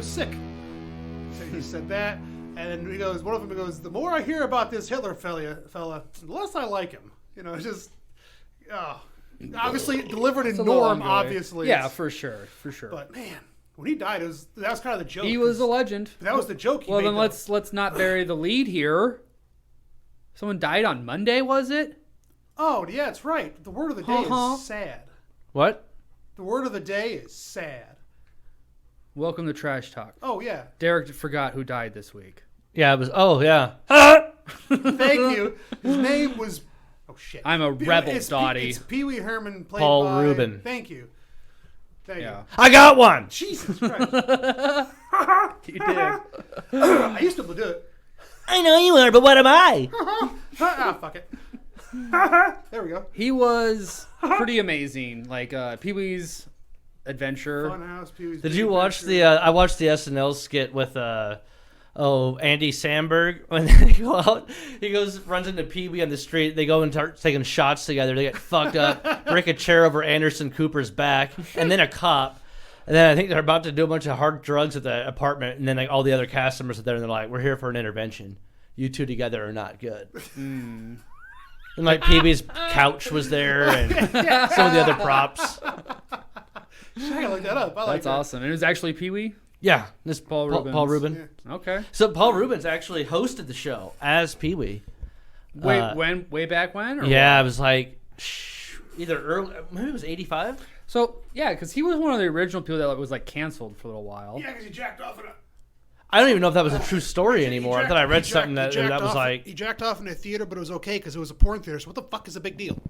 sick. So he said that, and then he goes. One of them goes, the more I hear about this Hitler fella, the less I like him. You know, it's just, obviously delivered in Norm, obviously. Yeah, for sure. But man, when he died, that was kind of the joke. He was a legend. That was the joke. Well, then let's not bury the lead here. Someone died on Monday, was it? Oh yeah, that's right. The word of the day is sad. What? The word of the day is sad. Welcome to Trash Talk. Oh yeah. Derek forgot who died this week. Yeah, it was. Oh yeah. Thank you. His name was. Oh shit. I'm a rebel, Dottie. It's Pee Wee Herman played Paul by Rubens. Thank you. Thank you. I got one. Jesus Christ. You did. I used to do it. I know you are, but what am I? Fuck it. There we go. He was pretty amazing. Like Pee Wee's Adventure. Funhouse, Pee Wee's Did Big you watch Adventure. the? I watched the SNL skit with Andy Samberg when they go out. He runs into Pee Wee on the street. They go and start taking shots together. They get fucked up, break a chair over Anderson Cooper's back, and then a cop. And then I think they're about to do a bunch of hard drugs at the apartment, and then like all the other cast members are there, and they're like, "We're here for an intervention. You two together are not good." And like Pee Wee's couch was there, and some of the other props. I gotta look that up. I like That's that. awesome. And it was actually Pee Wee? Yeah, this Paul Rubens. Paul Rubens. Yeah. Okay. So Paul Rubens actually hosted the show as Pee Wee. Way back when? Or Yeah, what? it was like either early, maybe it was 85. So, yeah, because he was one of the original people that was like canceled for a little while. Yeah, because he jacked off in a. I don't even know if that was a true story anymore. I thought I read something that was like. He jacked off in a theater, but it was okay because it was a porn theater. So what the fuck is a big deal?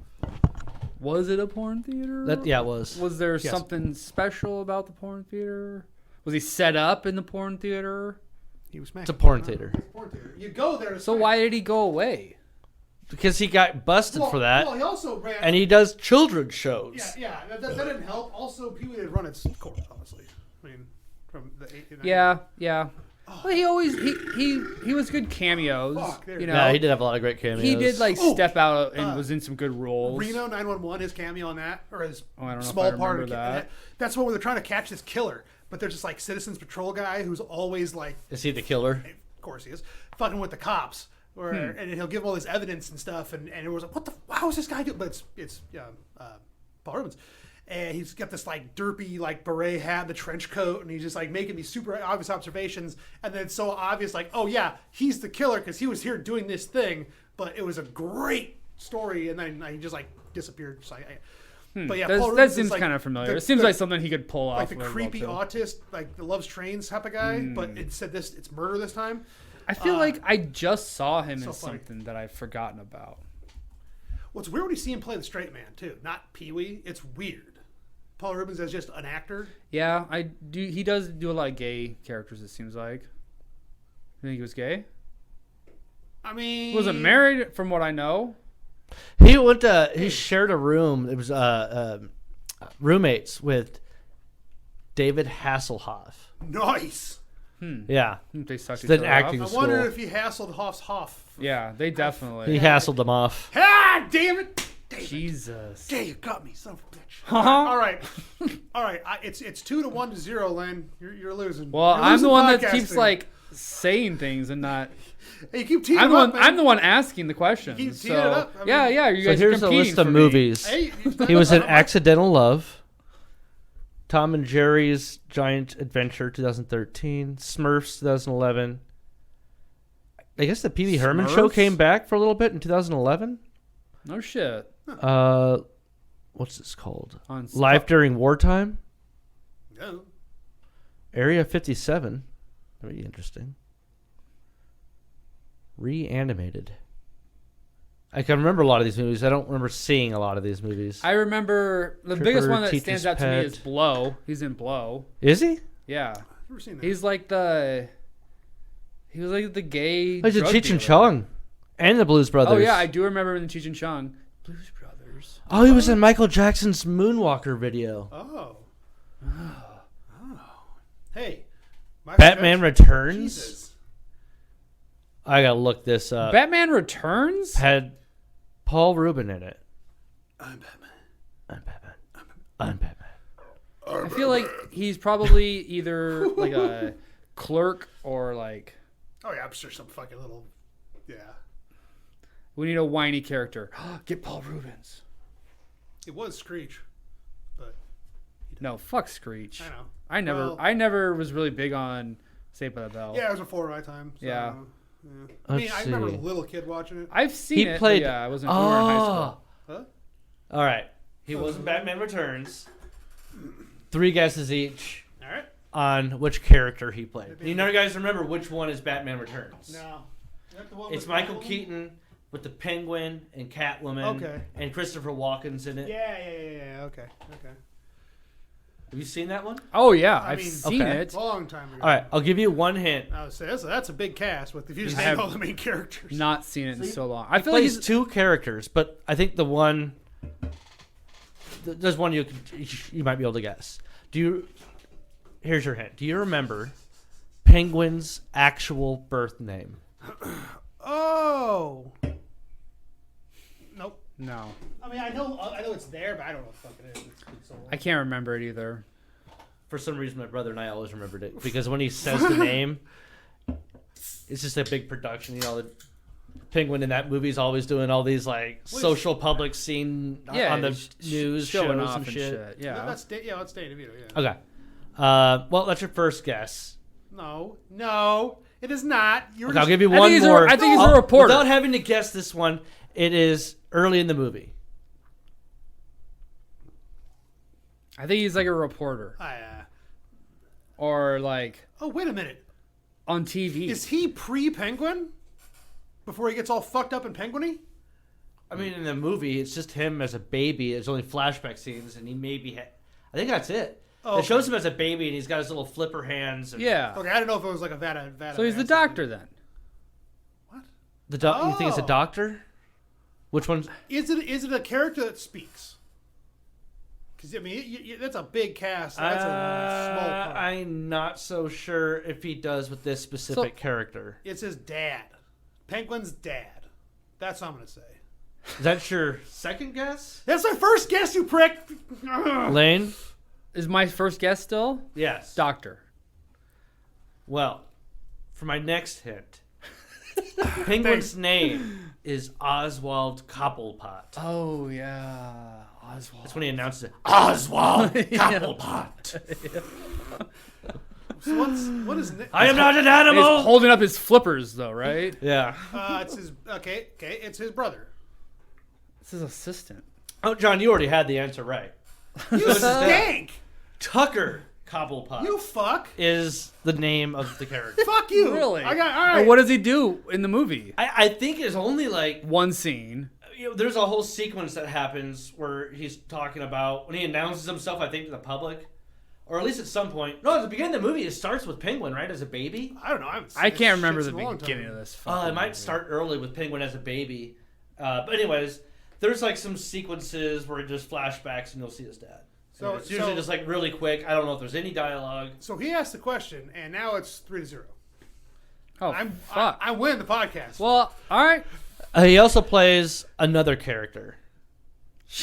Was it a porn theater? Yeah, it was. Was there something special about the porn theater? Was he set up in the porn theater? He was. It's a porn theater. Porn theater. You go there. So why did he go away? Because he got busted for that. Well, he also ran. And he does children's shows. Yeah. That didn't help. Also, Pee Wee did run its course, honestly. I mean, from the 80s. Yeah. Well, he always he was good cameos. Fuck, there you know, Yeah, he did have a lot of great cameos. He did like step out and was in some good roles. Reno 911, his cameo on that, or his I don't know small if I part remember of that. That's when they're trying to catch this killer, but there's just like Citizens Patrol guy who's always like, Is he the killer? of course he is, fucking with the cops, and he'll give all this evidence and stuff, and it was like, what the, how is this guy doing? But it's Paul Rubens. And he's got this like derpy like beret hat, the trench coat, and he's just like making these super obvious observations. And then it's so obvious, like, oh yeah, he's the killer because he was here doing this thing. But it was a great story, and then he just like disappeared. So But yeah, Paul that Rubens seems is, like, kind of familiar. It seems like something he could pull off. like the really well, creepy too. autist, like the loves trains type of guy. But instead, it's murder this time. I feel like I just saw him in funny. something that I've forgotten about. Well, it's weird when you see him play the straight man too, not Pee Wee. It's weird. Paul Rubens as just an actor. Yeah, I do. He does do a lot of gay characters. It seems like. You think he was gay? I mean, Wasn't married, from what I know. He went to. He shared a room. It was roommates with David Hasselhoff. Nice. Yeah, They sucked each Then other acting I off. wonder School. if he hassled Hoff. Yeah, they definitely. he hassled them off. Ah, damn it! Jesus. Yeah, you got me, son of a bitch. Uh-huh. All right. It's 2-1 to 0, Len. You're losing. Well, You're I'm losing the one that keeps podcasting. like saying things and not. Hey, you keep teeing I'm the up, one. man. I'm the one asking the questions. Keep So teeing it up. I mean- yeah. You So guys are here's a competing list of for me. movies. Hey, He was in Accidental Love, Tom and Jerry's Giant Adventure 2013, Smurfs 2011. I guess the Pee Wee Herman show Smurfs? came back for a little bit in 2011. No shit. What's this called? On Life During Wartime, No. Area 57. That'd be interesting. Reanimated. I can remember a lot of these movies. I don't remember seeing a lot of these movies. I remember the Tripper, biggest one that Teacher's stands out to me Pet. is Blow. He's in Blow. Is he? Yeah. Never seen that. He was like the gay. Oh, he's a drug Cheech and dealer. Chong. And the Blues Brothers. Oh yeah, I do remember in the Cheech and Chong. Blues Brothers. Oh, he was in Michael Jackson's Moonwalker video. Oh. Hey. Michael Batman Jackson. Returns. Jesus. I gotta look this up. Batman Returns. Had Paul Rubin in it. I'm Batman. I'm Batman. I'm Batman. I feel like he's probably either like a clerk or like. Oh yeah, I'm sure some fucking little. Yeah. We need a whiny character. Get Paul Rubens. It was Screech, but No, fuck Screech. I know. I never was really big on Saved by the Bell. Yeah, it was before my time. So, Yeah. I mean, Let's I remember see. a little kid watching it. I've seen He it. played- But yeah, I wasn't. We were in high school. Huh? All right. He wasn't Batman Returns. 3 guesses each All right. on which character he played. You know, guys, remember which one is Batman Returns? No. Is that the one It's with Michael Catwoman? Keaton with the Penguin and Catwoman. Okay. And Christopher Walken's in it. Yeah. Okay. Have you seen that one? Oh yeah, I I've mean, seen okay. it. Long time ago. All right. I'll give you one hint. I would say that's a big cast with if you just I name have all the main characters. Not seen it in See, so long. I He feel like plays he's 2 characters, but I think the one... There's one you might be able to guess. Here's your hint. Do you remember Penguin's actual birth name? Oh. Nope. no. I mean, I know it's there, but I don't know what the fuck it is. It's been so long. I can't remember it either. For some reason, my brother and I always remembered it because when he says the name, it's just a big production. You know, the Penguin in that movie is always doing all these like social public scene on the news showing shows off and shit. Yeah. That's Danny DeVito. Yeah. Okay. Well, that's your first guess. No, it is not. You're Okay, I'll give you I one think he's more. I think he's a reporter. Without having to guess this one, it is early in the movie. I think he's like a reporter or like Oh, wait a minute. on TV. Is he pre-Penguin? Before he gets all fucked up in Penguin-y? I mean, in the movie, it's just him as a baby. There's only flashback scenes, and he maybe I think that's it. Oh, It shows him as a baby, and he's got his little flipper hands. And Yeah. Okay, I don't know if it was like a Vada So he's the acid. doctor then. What? You think it's a Oh. doctor? Which one's... Is it a character that speaks? Because I mean, that's a big cast. That's a small part. I'm not so sure if he does with this specific character. It's his dad. Penguin's dad. That's what I'm gonna say. Is that your second guess? That's my first guess, you prick. Lane? Is my first guess still Yes. doctor? Well, for my next hint, Penguin's name is Oswald Cobblepot. Oh yeah, Oswald. That's when he announces it. Oswald Cobblepot. So what is it? I am not an He's animal. holding up his flippers though, right? Yeah. It's his. Okay. It's his brother. It's his assistant. Oh, John, you already had the answer right. You stank. Tucker Cobblepot You fuck. is the name of the character. Fuck you. Really? I got all right. And what does he do in the movie? I think it's only like One scene. there's a whole sequence that happens where he's talking about when he announces himself, I think, to the public, or at least at some point. No, at the beginning of the movie, it starts with Penguin, right, as a baby. I don't know. I can't remember the the beginning of this. It fucking might movie. start early with Penguin as a baby, but anyways, there's like some sequences where it just flashbacks and you'll see his dad. So It's usually just like really quick. I don't know if there's any dialogue. So he asked the question, and now it's 3-0. Oh fuck. I win the podcast. Well, all right. He also plays another character.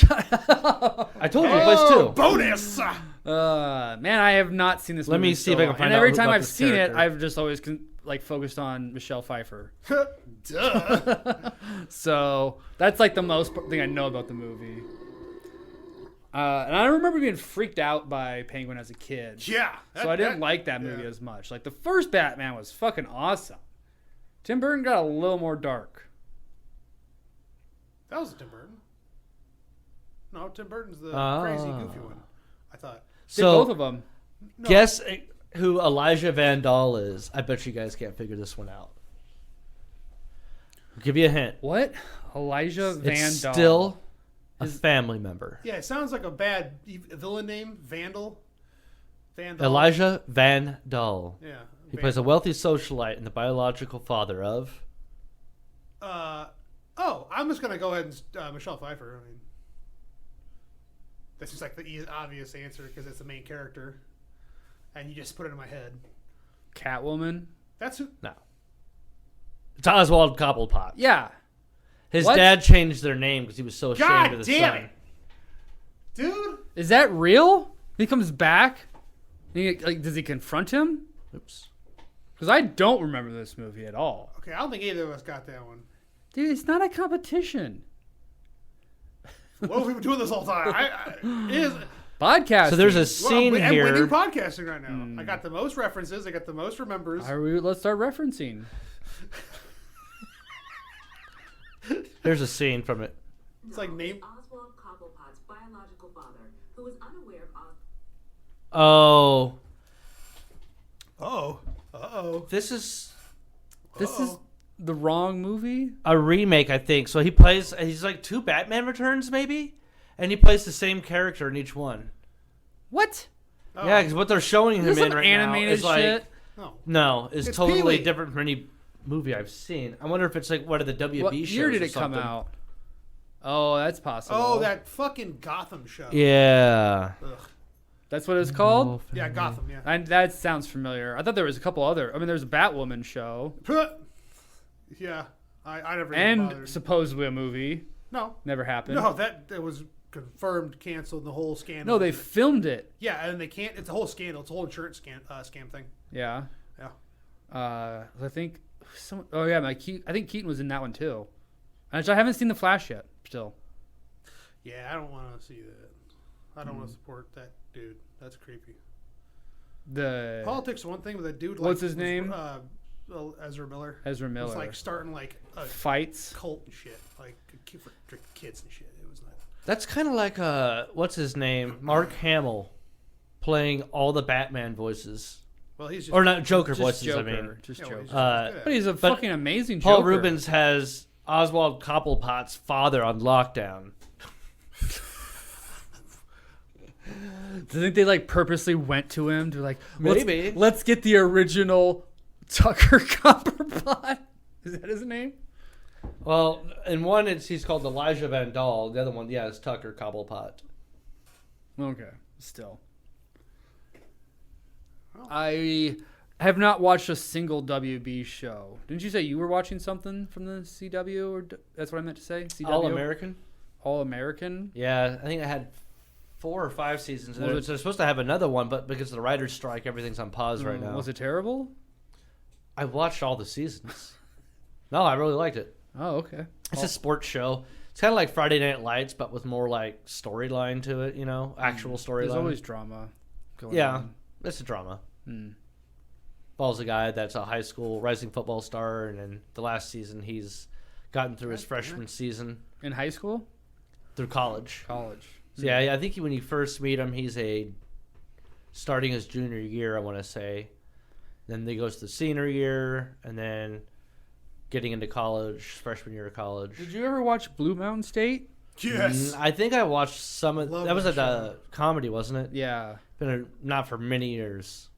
I told you he plays two. Bonus. Man, I have not seen this. Let movie me see so if I can long. find And out every who time about I've this seen character. it, I've just always focused on Michelle Pfeiffer. Duh. So that's like the most thing I know about the movie. And I remember being freaked out by Penguin as a kid. Yeah. So I didn't like that movie yeah. as much. Like the first Batman was fucking awesome. Tim Burton got a little more dark. That was Tim Burton. No, Tim Burton's the Ah. crazy goofy one. I thought. Did both of them. No. Guess who Elijah Van Dahl is. I bet you guys can't figure this one out. I'll give you a hint. What? Elijah Van It's Dahl. still a family member. Yeah, it sounds like a bad villain name. Vandal. Vandal. Elijah Van Dahl. Yeah. He plays a wealthy socialite and the biological father of... I'm just gonna go ahead and Michelle Pfeiffer. I mean, that seems like the obvious answer because it's the main character, and you just put it in my head. Catwoman. That's who. No. It's Oswald Cobblepot. Yeah. His What? dad changed their name because he was so ashamed God of his damn son. it, dude! Is that real? He comes back. Does he confront him? Oops. Because I don't remember this movie at all. Okay, I don't think either of us got that one. Dude, it's not a competition. What have we been doing this whole time? It is Podcasting. So there's a scene I'm here. winning podcasting right now. I got the most references. I got the most remembers. Let's start referencing. There's a scene from it. It's like name. Oswald Cobblepot's biological father, who was unaware of Oh. Uh-oh. This is the wrong movie? a remake, I think. So he's like 2 Batman Returns, maybe? And he plays the same character in each one. What? Oh. Yeah, because what they're showing him Is this in some right now animated is like... shit? No, it's It's totally Pee-wee. different from any movie I've seen. I wonder if it's like one of the WB What shows year did or it come something. out? Oh, that's possible. Oh, that fucking Gotham show. Yeah. Ugh. That's what it's called? Yeah, Gotham, yeah. That sounds familiar. I thought there was a couple other. I mean, there's a Batwoman show. Yeah, I never even And bothered. supposedly a movie. No. Never happened. No, that was confirmed, canceled, the whole scandal. No, they filmed it. Yeah, and they can't. It's a whole scandal. It's a whole insurance scam thing. Yeah. Yeah. I think I think Keaton was in that one too. And I haven't seen The Flash yet. Still. Yeah, I don't want to see that. I don't want to support that dude. That's creepy. The Politics is one thing, but that dude. What's like, his name? Ezra Miller. Ezra Was Miller. like starting like a Fights. cult and shit, like for kids and shit. It was nuts. That's kind of like, what's his name? Mark Hamill playing all the Batman voices. Well, he's just Or not Joker Just voices, Joker. I mean. Just Yeah, well, Joker. he's just good. But he's a But fucking amazing Paul Joker. Rubens has Oswald Cobblepot's father on lockdown. Do you think they like purposely went to him to like Maybe. let's get the original Tucker Copperpot? Is that his name? Well, in one, he's called Elijah Van Dahl. The other one, yeah, is Tucker Cobblepot. Okay, still. Oh. I have not watched a single WB show. Didn't you say you were watching something from the CW? Or that's what I meant to say? CW? All American? All American? Yeah, I think I had 4 or 5 seasons. Was They're, it- they're supposed to have another one, but because of the writer's strike, everything's on pause right now. Was it terrible? I watched all the seasons. No, I really liked it. Oh, okay. It's a sports show. It's kind of like Friday Night Lights, but with more like storyline to it, actual storyline. There's always drama going Yeah, on. it's a drama. Hmm. Follows a guy that's a high school rising football star, and in the last season, he's gotten through his freshman season In high school? through college. College. So yeah, I think when you first meet him, he's starting his junior year, I want to say. Then he goes to the senior year, and then getting into college, freshman year of college. Did you ever watch Blue Mountain State? Yes. I think I watched some of Love that. Was that at the comedy, wasn't it? Yeah. Not for many years.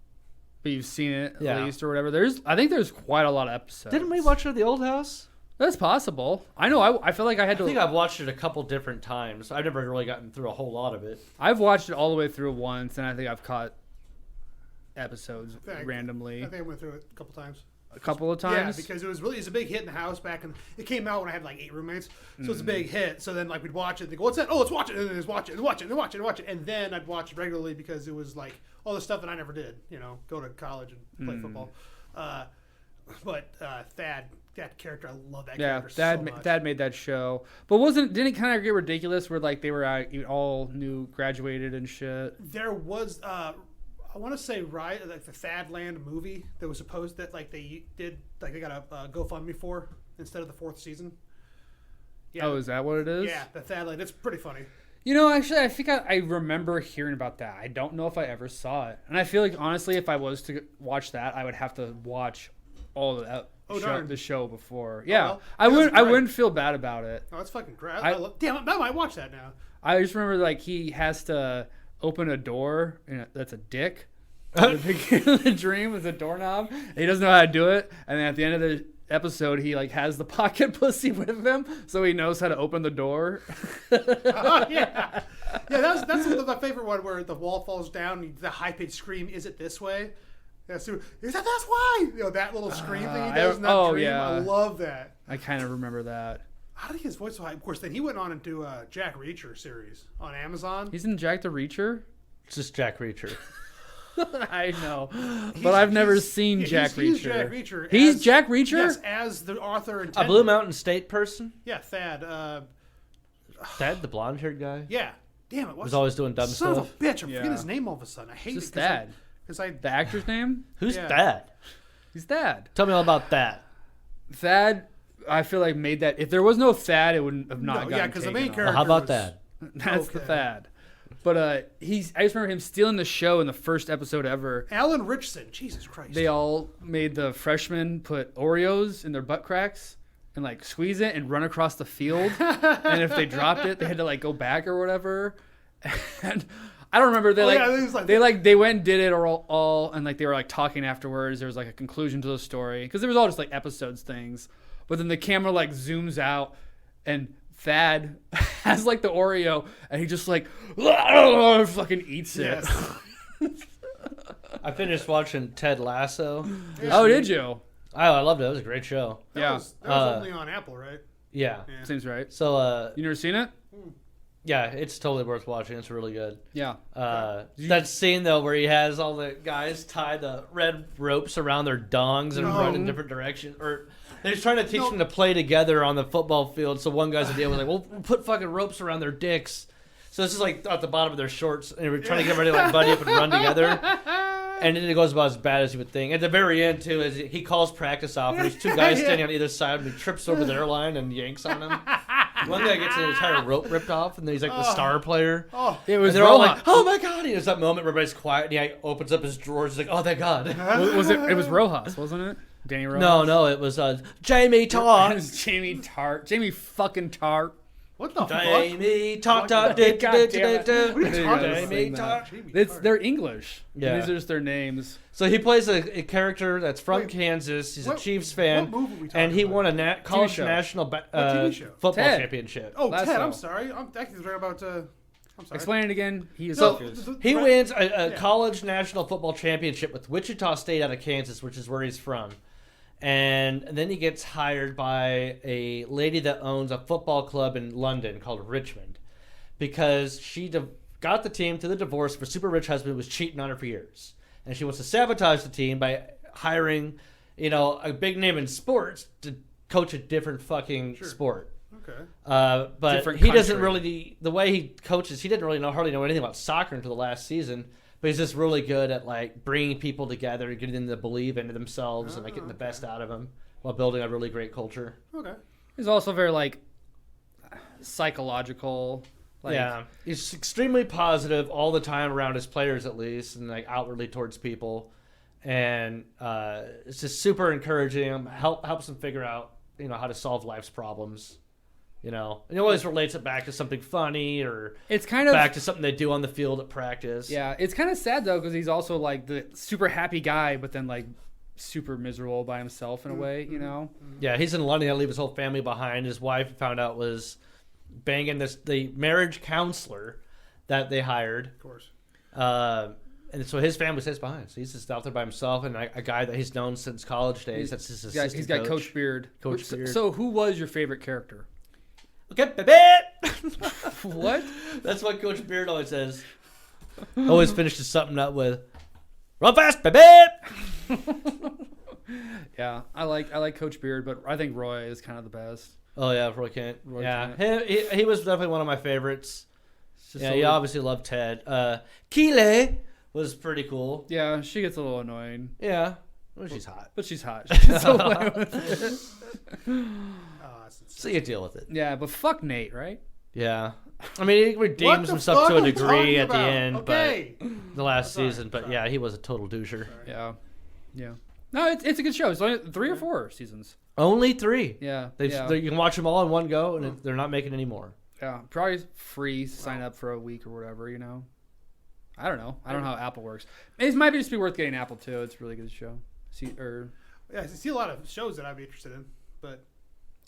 But you've seen it Yeah. at least or whatever. I think there's quite a lot of episodes. Didn't we watch it at the old house? That's possible. I know. I feel like I had I to. think I've watched it a couple different times. I've never really gotten through a whole lot of it. I've watched it all the way through once, and I think I've caught episodes randomly I think I went through it a couple times. a couple of Yeah, times. because it's a big hit in the house back in. It came out when I had like 8 roommates, so it's a big hit. So then like we'd watch it. And they go, "What's that? Oh, let's watch it." And then just watch it and watch it and watch it and watch it. And then I'd watch it regularly because it was like all the stuff that I never did. Go to college and play football. But Thad, that character, I love that yeah, character so much. Thad made that show, but didn't it kind of get ridiculous where like they were all new graduated and shit? There was I want to say like the Thadland movie that was supposed that like they did like they got a GoFundMe for instead of the 4th season. Yeah. Oh, is that what it is? Yeah, the Thadland. It's pretty funny. Actually, I think I remember hearing about that. I don't know if I ever saw it, and I feel like honestly, if I was to watch that, I would have to watch all of that. Darn. The show before. Yeah, well, I that's wouldn't. I great. wouldn't feel bad about it. Oh, that's fucking great. I- Damn, I might watch that now. I just remember like he has to open a door that's a dick. At the beginning of the dream is a doorknob. He doesn't know how to do it, and then at the end of the episode, he like has the pocket pussy with him, so he knows how to open the door. Yeah, that's my favorite one where the wall falls down. And the high pitched scream. Is it this way? That's why. That little scream thing he does in that dream. yeah. I love that. I kind of remember that. How did he get his voice so high? Of course, then he went on and do a Jack Reacher series on Amazon. He's in Jack the Reacher. It's just Jack Reacher. I know, but I've never seen Jack Reacher. He's Jack Reacher. He's Jack Reacher? Yes, as the author and A Blue Mountain State person? Yeah, Thad. Thad, the blonde-haired guy? Yeah. Damn it. Was always doing dumb son stuff. Of a bitch. I'm Yeah. forgetting his name all of a sudden. I hate Just it. Thad. Because The actor's name? Who's Yeah. Thad? He's Thad. Tell me all about that. Thad, I feel like made that. If there was no Thad, it wouldn't have not gotten yeah, because the main taken off. character. How about was- that? That's the Okay. Thad. But I just remember him stealing the show in the first episode ever. Alan Richson. Jesus Christ. They all made the freshmen put Oreos in their butt cracks and like squeeze it and run across the field. And if they dropped it, they had to like go back or whatever. And I don't remember. They they went and did it all and like they were like talking afterwards. There was like a conclusion to the story because it was all just like episodes things. But then the camera like zooms out and Thad has like the Oreo and he just like fucking eats it. Yes. I finished watching Ted Lasso. Oh, did you? I loved it. It was a great show. That was only on Apple, right? Yeah. Yeah. Seems right. So, You never seen it? yeah, it's totally worth watching. It's really good. Yeah. That scene, though, where he has all the guys tie the red ropes around their dongs and run in different directions. Or they're trying to teach them to play together on the football field. So one guy's idea was like, well, we'll put fucking ropes around their dicks. So this is like at the bottom of their shorts. And we're trying to get ready to like buddy up and run together. And then it goes about as bad as you would think. At the very end, too, is he calls practice off. And there's two guys standing on either side. And he trips over their line and yanks on them. One guy gets an entire rope ripped off. And then he's like the star player. Oh, It was And they're all Rojas. like, oh my God. And there's that moment where everybody's quiet. And he opens up his drawers. He's like, oh, thank God. Was it? It was Rojas, wasn't it? Danny Rojas. No, it was Jamie It Tart. was Jamie Tart. Jamie fucking Tart. what the fuck? Jamie Tart. God damn it. Jamie Tart. They're English. Yeah. These are just their names. So he plays a character that's from Kansas. He's a what- Chiefs fan. what movie are we talking And he about? won a college show. national TV show? football Ted. championship. Oh, Lasso. Ted, I'm sorry. I'm actually talking about. I'm sorry. Explain it again. He is So, confused. He wins a college national football championship with Wichita State out of Kansas, which is where he's from. And then he gets hired by a lady that owns a football club in London called Richmond because she got the team to the divorce of a super rich husband who was cheating on her for years. And she wants to sabotage the team by hiring, a big name in sports to coach a different fucking sport. Okay. But Different he doesn't country. really, the way he coaches, he didn't really hardly know anything about soccer until the last season. But he's just really good at like bringing people together and getting them to believe into themselves and like getting the best out of them while building a really great culture. Okay. He's also very like psychological. Like, Yeah, he's extremely positive all the time around his players, at least, and like outwardly towards people. And it's just super encouraging. Helps them figure out how to solve life's problems. And he always relates it back to something funny or It's kind of back to something they do on the field at practice. Yeah, it's kind of sad though because he's also like the super happy guy, but then like super miserable by himself in a way. Yeah, he's in London. He'll leave his whole family behind. His wife found out was banging the marriage counselor that they hired. Of course. And so his family stays behind. So he's just out there by himself and a guy that he's known since college days. That's his assistant He's got Coach Beard. Coach Beard. So who was your favorite character? Okay, baby. What? That's what Coach Beard always says. Always finishes something up with, "Run fast, baby." Yeah, I like Coach Beard, but I think Roy is kind of the best. Oh yeah, Roy Kent. Roy Yeah, Kent. he was definitely one of my favorites. Just Yeah, a he little- obviously loved Ted. Keely was pretty cool. Yeah, she gets a little annoying, Yeah, well, she's hot. but she's hot. She gets away with it. So you deal with it. Yeah, but fuck Nate, right? Yeah. I mean, he What redeems the himself fuck to a are we degree talking at the about? end, Okay. but the last Sorry, season. But sorry. yeah, he was a total doucher. Yeah, yeah. No, it's a good show. It's only 3 or 4 seasons. Only 3. Yeah, You can watch them all in one go, and they're not making any more. yeah. Probably free. Sign up for a week or whatever. I don't know. I don't know how Apple works. It might just be worth getting Apple too. It's a really good show. Yeah, I see a lot of shows that I'd be interested in, but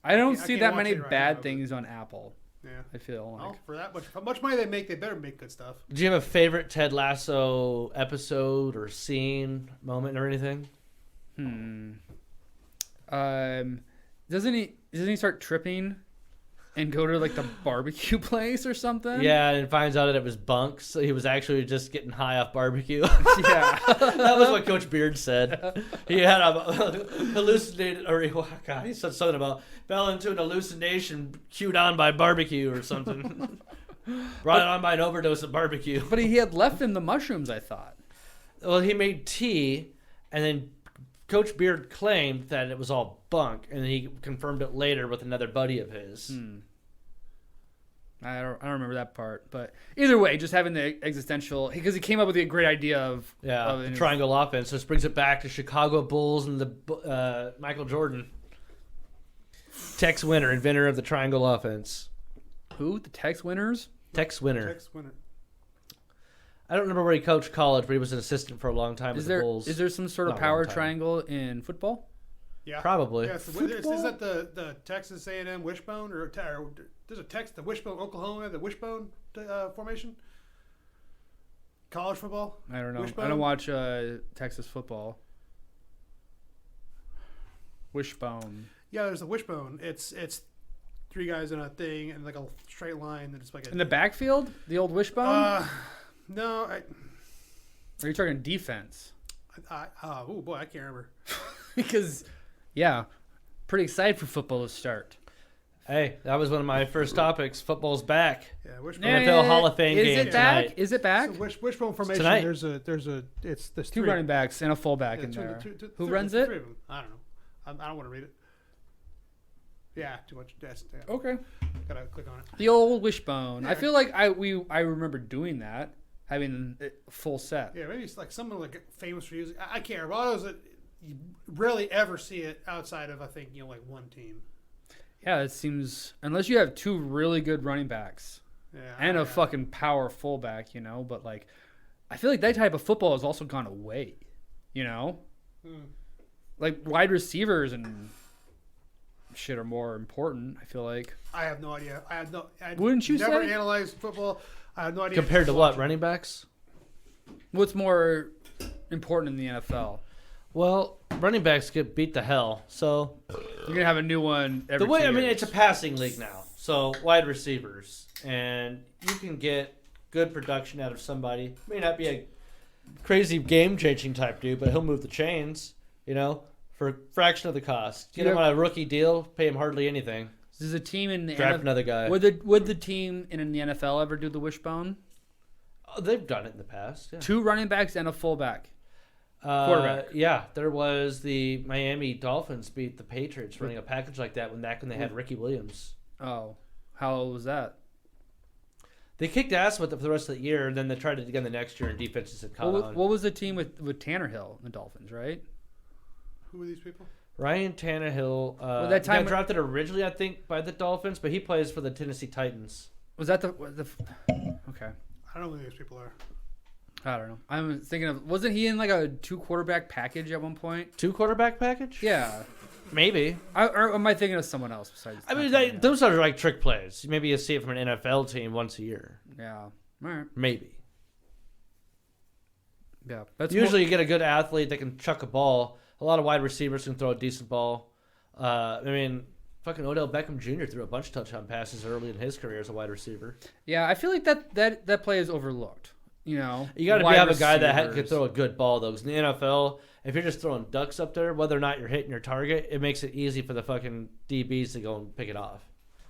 I don't I see can't that watch many it right bad now, but- things on Apple. yeah. I feel like. Well, for that much, how much money they make, they better make good stuff. Do you have a favorite Ted Lasso episode or scene, moment, or anything? Doesn't he start tripping and go to like the barbecue place or something. Yeah, and finds out that it was bunk, so he was actually just getting high off barbecue. Yeah. That was what Coach Beard said. He had a hallucinated, or he said something about fell into an hallucination cued on by barbecue or something. Brought it on by an overdose of barbecue. But he had left in the mushrooms, I thought. Well, he made tea, and then Coach Beard claimed that it was all bunk, and then he confirmed it later with another buddy of his. I don't remember that part, but either way, just having the existential, because he came up with a great idea of The triangle offense. So this brings it back to Chicago Bulls and the Michael Jordan. Tex Winter, inventor of the triangle offense. Who? The Tex winners? Tex Winter. Tex Winter. I don't remember where he coached college, but he was an assistant for a long time with the Bulls. Is there some sort of Not power long time. triangle in football? Yeah, Probably. Yeah, is that the Texas A&M wishbone or there's a the wishbone Oklahoma the wishbone formation? College football. I don't know. Wishbone? I don't watch Texas football. Wishbone. Yeah, there's a wishbone. It's three guys in a thing and like a straight line. And it's like In the backfield? The old wishbone? no, Or are you talking defense? oh boy, I can't remember. Because, yeah, pretty excited for football to start. Hey, that was one of my first topics. Football's back. Yeah, wishbone. NFL Hall of Fame Is game it back? tonight. Is it back? So wishbone formation. Tonight. There's Two three. running backs and a fullback in two- there. Who three- runs three it? of them. I don't know. I don't want to read it. Yeah, too much. Yeah. Okay. Gotta click on it. The old wishbone. I Yeah. feel like I remember doing that, having a full set. Yeah, maybe it's like someone like famous for using. I can't remember. All those you rarely ever see it outside of I think like one team. Yeah, it seems unless you have two really good running backs Yeah, and a yeah. fucking power fullback, but like I feel like that type of football has also gone away, Like wide receivers and shit are more important, I feel like. I have no idea. I Wouldn't you never say? analyzed football. I have no idea. Compared to what? Running backs? What's more important in the NFL? Well, running backs get beat to hell. So You're going to have a new one every the way 2 I mean, years. it's a passing league now. So wide receivers, and you can get good production out of somebody. May not be a crazy game-changing type dude, but he'll move the chains. For a fraction of the cost. Get him on a rookie deal, pay him hardly anything. Does a team in the Draft another guy. Would the team in the NFL ever do the wishbone? Oh, they've done it in the past. Yeah. Two running backs and a fullback. Quarterback. Yeah, there was the Miami Dolphins beat the Patriots running a package like that when they had Ricky Williams. Oh, how was that? They kicked ass with it for the rest of the year, and then they tried it again the next year, and defenses had caught on. What was the team with Tannehill, the Dolphins, right? Who are these people? Ryan Tannehill that time got drafted originally, I think, by the Dolphins, but he plays for the Tennessee Titans. Was that the okay? I don't know who these people are. I don't know. I'm thinking of wasn't he in like a 2 quarterback package at one point? 2 quarterback package? Yeah. Maybe. Or am I thinking of someone else besides? I mean, those are like trick plays. Maybe you see it from an NFL team once a year. Yeah. All right. Maybe. Yeah. That's Usually you get a good athlete that can chuck a ball. A lot of wide receivers can throw a decent ball. I mean, fucking Odell Beckham Jr. threw a bunch of touchdown passes early in his career as a wide receiver. Yeah, I feel like that play is overlooked. You got to wide have a guy that can receivers. throw a good ball, though. Because in the NFL, if you're just throwing ducks up there, whether or not you're hitting your target, it makes it easy for the fucking DBs to go and pick it off.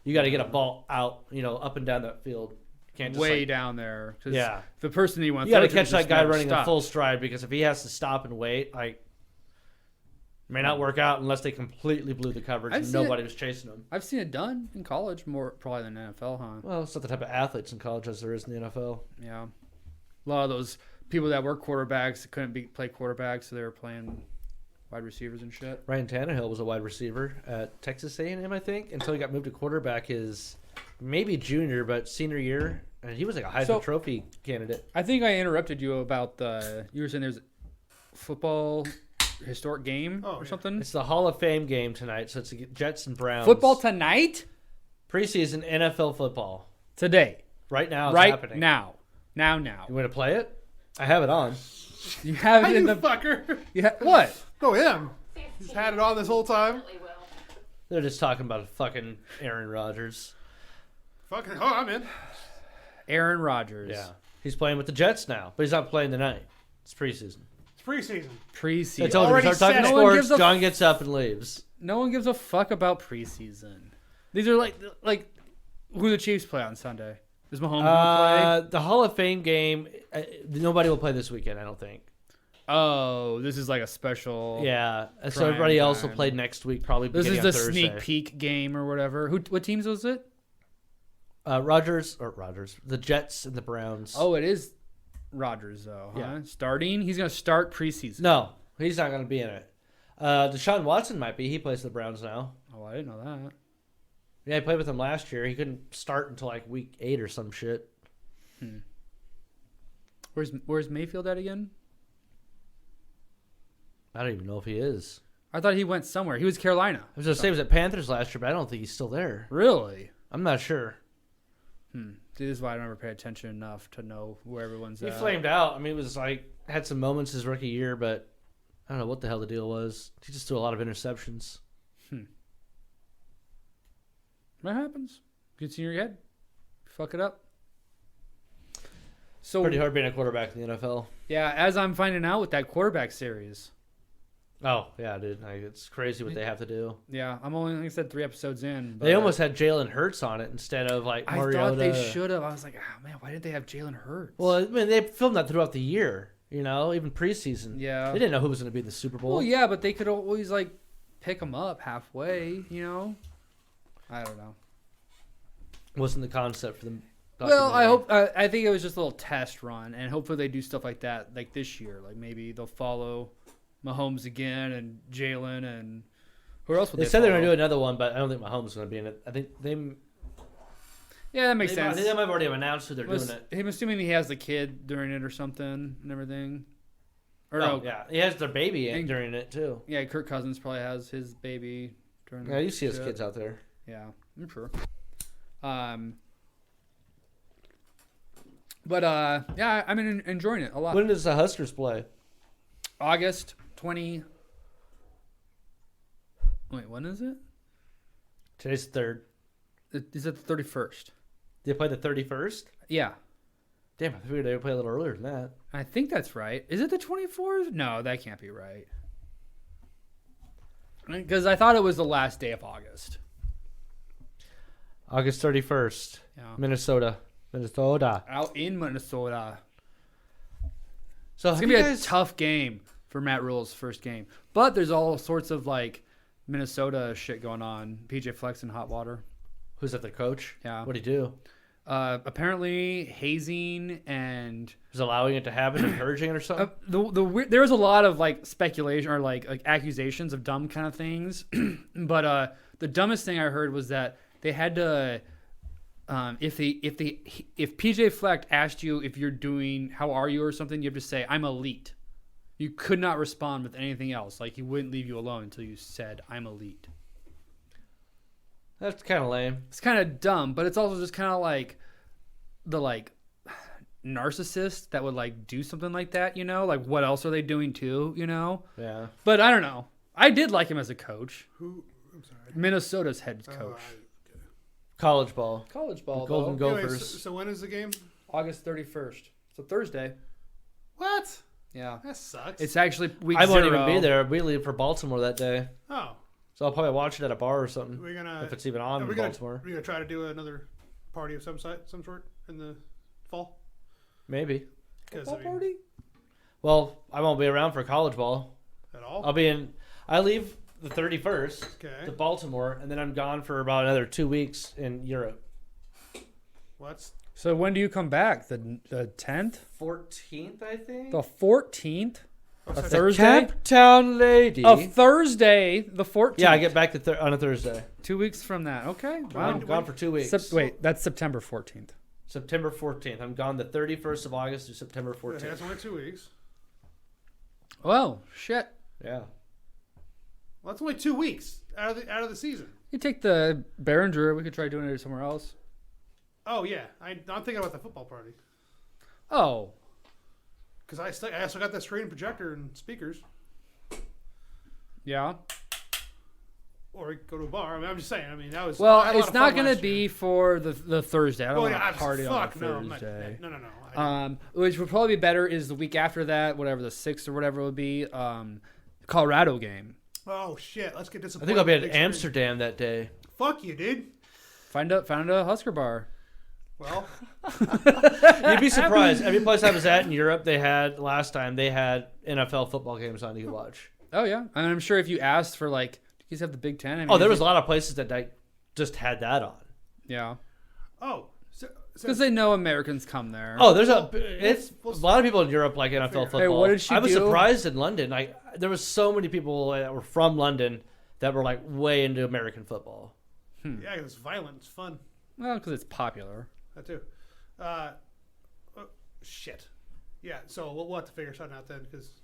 You got to get a ball out, up and down that field. You can't just way down there. 'Cause Yeah. The person you want You got to to catch that guy running stop. a full stride, because if he has to stop and wait, it may not work out unless they completely blew the coverage I've and seen nobody was chasing them. I've seen it done in college more probably than NFL, huh? Well, it's not the type of athletes in college as there is in the NFL. Yeah. A lot of those people that were quarterbacks that couldn't play quarterbacks, so they were playing wide receivers and shit. Ryan Tannehill was a wide receiver at Texas A&M, I think, until he got moved to quarterback his maybe junior, but senior year. And he was like a Heisman Trophy candidate. I think I interrupted you about you were saying there's a football historic game or something. It's the Hall of Fame game tonight, so it's the Jets and Browns. Football tonight? Preseason NFL football. Today. Right now it's right happening. now. Now. You want to play it? I have it on. You have it You in the fucker. what? Go him. He's had it on this whole time. They're just talking about fucking Aaron Rodgers. Fucking, oh, I'm in. Aaron Rodgers. Yeah. He's playing with the Jets now, but he's not playing tonight. It's preseason. It's preseason. Preseason. I told you, we Already start talking said it. No one sports, gives a John gets up and leaves. No one gives a fuck about preseason. These are like who the Chiefs play on Sunday. Is Mahomes gonna play? The Hall of Fame game, nobody will play this weekend, I don't think. Oh, this is like a special. Yeah, so Prime everybody else will time. play next week, probably. This is beginning the on Thursday. sneak peek game or whatever. What teams was it? Rodgers, the Jets and the Browns. Oh, it is Rodgers though. Huh? Yeah. Starting. He's gonna start preseason. No, he's not going to be in it. Deshaun Watson might be. He plays for the Browns now. Oh, I didn't know that. Yeah, I played with him last year. He couldn't start until like week 8 or some shit. Where's Mayfield at again? I don't even know if he is. I thought he went somewhere. He was Carolina. I was going to say he was at Panthers last year, but I don't think he's still there. Really? I'm not sure. See, this is why I never pay attention enough to know where everyone's He at. flamed out. I mean, it was like, had some moments his rookie year, but I don't know what the hell the deal was. He just threw a lot of interceptions. That happens. Gets in your head. Fuck it up. So Pretty hard being a quarterback in the NFL. yeah, as I'm finding out with that quarterback series. Oh, yeah, dude. Like, it's crazy what they have to do. Yeah, I'm only, like I said, 3 episodes in. But They almost had Jalen Hurts on it instead of like I Mariota. thought they should have. I was like, oh man, why didn't they have Jalen Hurts? Well, I mean, they filmed that throughout the year, even preseason. yeah. They didn't know who was going to be in the Super Bowl. Well, yeah, but they could always like pick them up halfway. I don't know. Wasn't the concept for them. Well, I hope. I think it was just a little test run, and hopefully they do stuff like that like this year. Like maybe they'll follow Mahomes again and Jalen and who else would They they said they're going follow? to do another one, but I don't think Mahomes is going to be in it. I think they. Yeah, that makes I sense. think they might have already announced who they're doing it. I'm assuming he has the kid during it or something and everything. Or Oh, no, yeah, he has their baby And- during it too. yeah, Kirk Cousins probably has his baby during. Yeah, you see his shit. kids out there. Yeah, I'm sure. But yeah, I'm enjoying it a lot. When does the Huskers play? August 20. Wait, when is it? Today's the 3rd. Is it the 31st? They play the 31st. Yeah, Damn, I figured they would play a little earlier than that. I think that's right. Is it the 24th? No, that can't be right. Because I thought it was the last day of August. August 31st, Yeah. Minnesota. Out in Minnesota. So It's going to be a tough game for Matt Rule's first game. But there's all sorts of like Minnesota shit going on. PJ Flex and hot water. Who's that? The coach? Yeah. What'd he do? Apparently hazing and Is allowing it to happen, encouraging it or something? there was a lot of like speculation or like accusations of dumb kind of things. But the dumbest thing I heard was that they had to if PJ Fleck asked you if you're doing how are you or something, you have to say I'm elite. You could not respond with anything else. Like he wouldn't leave you alone until you said I'm elite. That's kind of lame. It's kind of dumb, but it's also just kind of like the like narcissist that would like do something like that, Like what else are they doing too, Yeah. But I don't know. I did like him as a coach. Who? I'm sorry. Minnesota's head coach. College ball. College ball, Golden though. Anyway, Gophers. so when is the game? August 31st. So Thursday. What? Yeah. That sucks. It's actually week I won't 0. even be there. We leave for Baltimore that day. Oh, So I'll probably watch it at a bar or something. we're gonna. If it's even on are in Baltimore. we gonna try to do another party of some sort in the fall? Maybe. Because Football party? Well, I won't be around for college ball. at all. I'll be in. I leave the 31st Okay. to Baltimore, and then I'm gone for about another 2 weeks in Europe. What's So when do you come back? The 10th? 14th, I think. The 14th? what's A that? Thursday? Camptown Lady. A Thursday, the 14th. Yeah, I get back on a Thursday. 2 weeks from that. Okay. Wow. I'm gone for 2 weeks. Wait, that's September 14th. September 14th. I'm gone the 31st of August to September Okay, 14th. that's only 2 weeks. Oh, shit. Yeah. Well, that's only 2 weeks out of the season. You take the Behringer. We could try doing it somewhere else. Oh yeah, I'm thinking about the football party Oh. because I also got that screen projector and speakers. Yeah. or go to a bar. I mean, I'm just saying. I mean, that was Well, I had a lot it's of not fun going to last year. be for the Thursday. I don't Well, want yeah, to party on fuck a no, I'm not- Thursday. no. I didn't. Which would probably be better is the week after that, whatever the 6th or whatever it would be. Colorado game. Oh shit, let's get I disappointed. think I'll be at Big screen. Amsterdam that day. Fuck you, dude. Found a Husker bar. Well, You'd be surprised. Every place I was at in Europe, last time they had NFL football games on you could watch. Oh yeah, and I'm sure if you asked for like, do you guys have the Big Ten? I mean, Oh, there was a lot of places that just had that on. Yeah, so because they know Americans come there. Oh, it's a lot of people in Europe like NFL football. Hey, what did she I was do? surprised in London. There was so many people that were from London that were like way into American football. yeah, it's violent. It's fun. Well, because it's popular. That too. Shit. Yeah. So we'll have to figure something out then because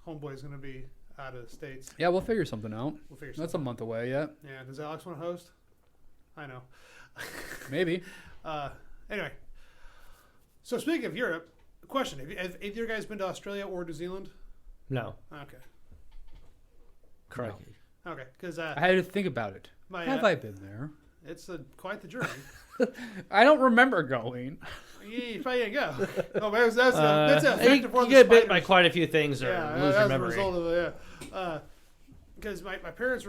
Homeboy's gonna be out of the States. Yeah, we'll figure something out. We'll figure. That's a something month away yet. out. Yeah. Does Alex want to host? I know. Maybe. Anyway. So speaking of Europe, question: Have either you guys been to Australia or New Zealand? No. Okay. Crikey. Okay. Because I had to think about it. Have I been there? It's quite the journey. I don't remember going. You probably didn't go. No, but that's an effect of one You of the get bit by spiders. quite a few things or Yeah, lose your that's the memory. result of it. Yeah, because my parents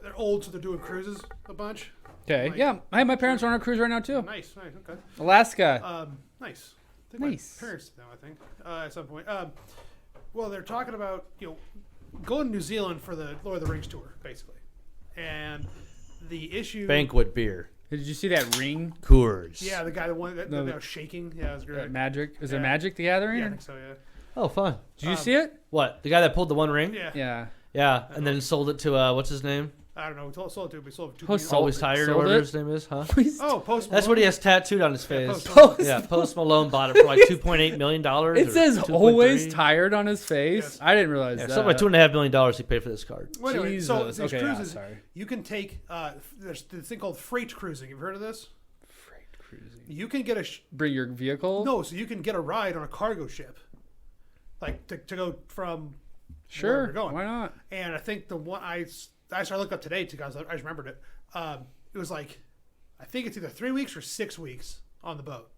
they're old, so they're doing cruises a bunch. Okay. Like- Yeah. I have my parents are on a cruise right now too. Nice, okay. Alaska. Nice. I think Nice. My parents did that, I think, at some point. Well, they're talking about going to New Zealand for the Lord of the Rings tour, basically, and the issue. Banquet beer. Did you see that ring? Coors. Yeah, the guy that No, was shaking. Yeah, it was great. Magic? Is it Yeah. Magic the Gathering? Yeah, I think so. Yeah. Oh, fun. Did you see it? What? The guy that pulled the one ring? Yeah. Yeah. Yeah, and then sold it to what's his name? I don't know. We sold it to, we sold it to Post- people. Always Tired or sold whatever it? his name is, huh? Oh, Post That's Malone. what he has tattooed on his face. Post Yeah, Post Malone bought it for like $2.8 million. It says 2.3. always tired on his face. Yes. I didn't realize Yeah, that. something like $2.5 million he paid for this card. Well, anyway, so Jesus. these Okay, yeah, cruises, sorry. you can take. There's this thing called freight cruising. You've heard of this? Freight cruising. You can get Bring your vehicle? no, so you can get a ride on a cargo ship, like to go from wherever Sure. you're going. Why not? And I think the one I looked up today too, guys. I just remembered it. It was like, I think it's either 3 weeks or 6 weeks on the boat.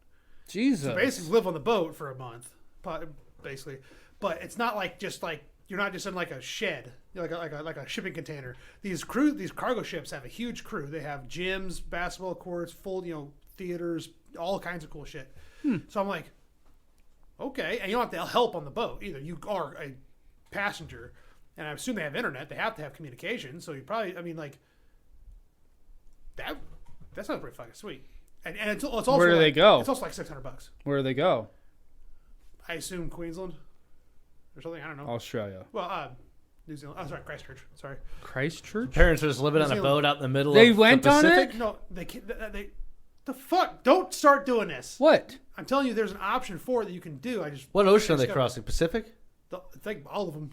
Jesus. So basically, live on the boat for a month, basically. But it's not like just like you're not just in like a shed, like a shipping container. These cargo ships have a huge crew. They have gyms, basketball courts, full theaters, all kinds of cool shit. So I'm like, okay, and you don't have to help on the boat either. You are a passenger, and I assume they have internet. They have to have communication. So you probably, I mean, like that. That sounds pretty fucking sweet. And it's also Where do like, they go? It's also like $600. Where do they go? I assume Queensland or something. I don't know. Australia. Well, New Zealand. Oh, sorry, Christchurch. Sorry. Christchurch? Parents were just living on a Zealand. boat out in the middle They of went the on it? Pacific. No, they can't. They the fuck. Don't start doing this. What? I'm telling you, there's an option for it that you can do. I just What ocean are they discovered- crossing? Pacific? I think all of them.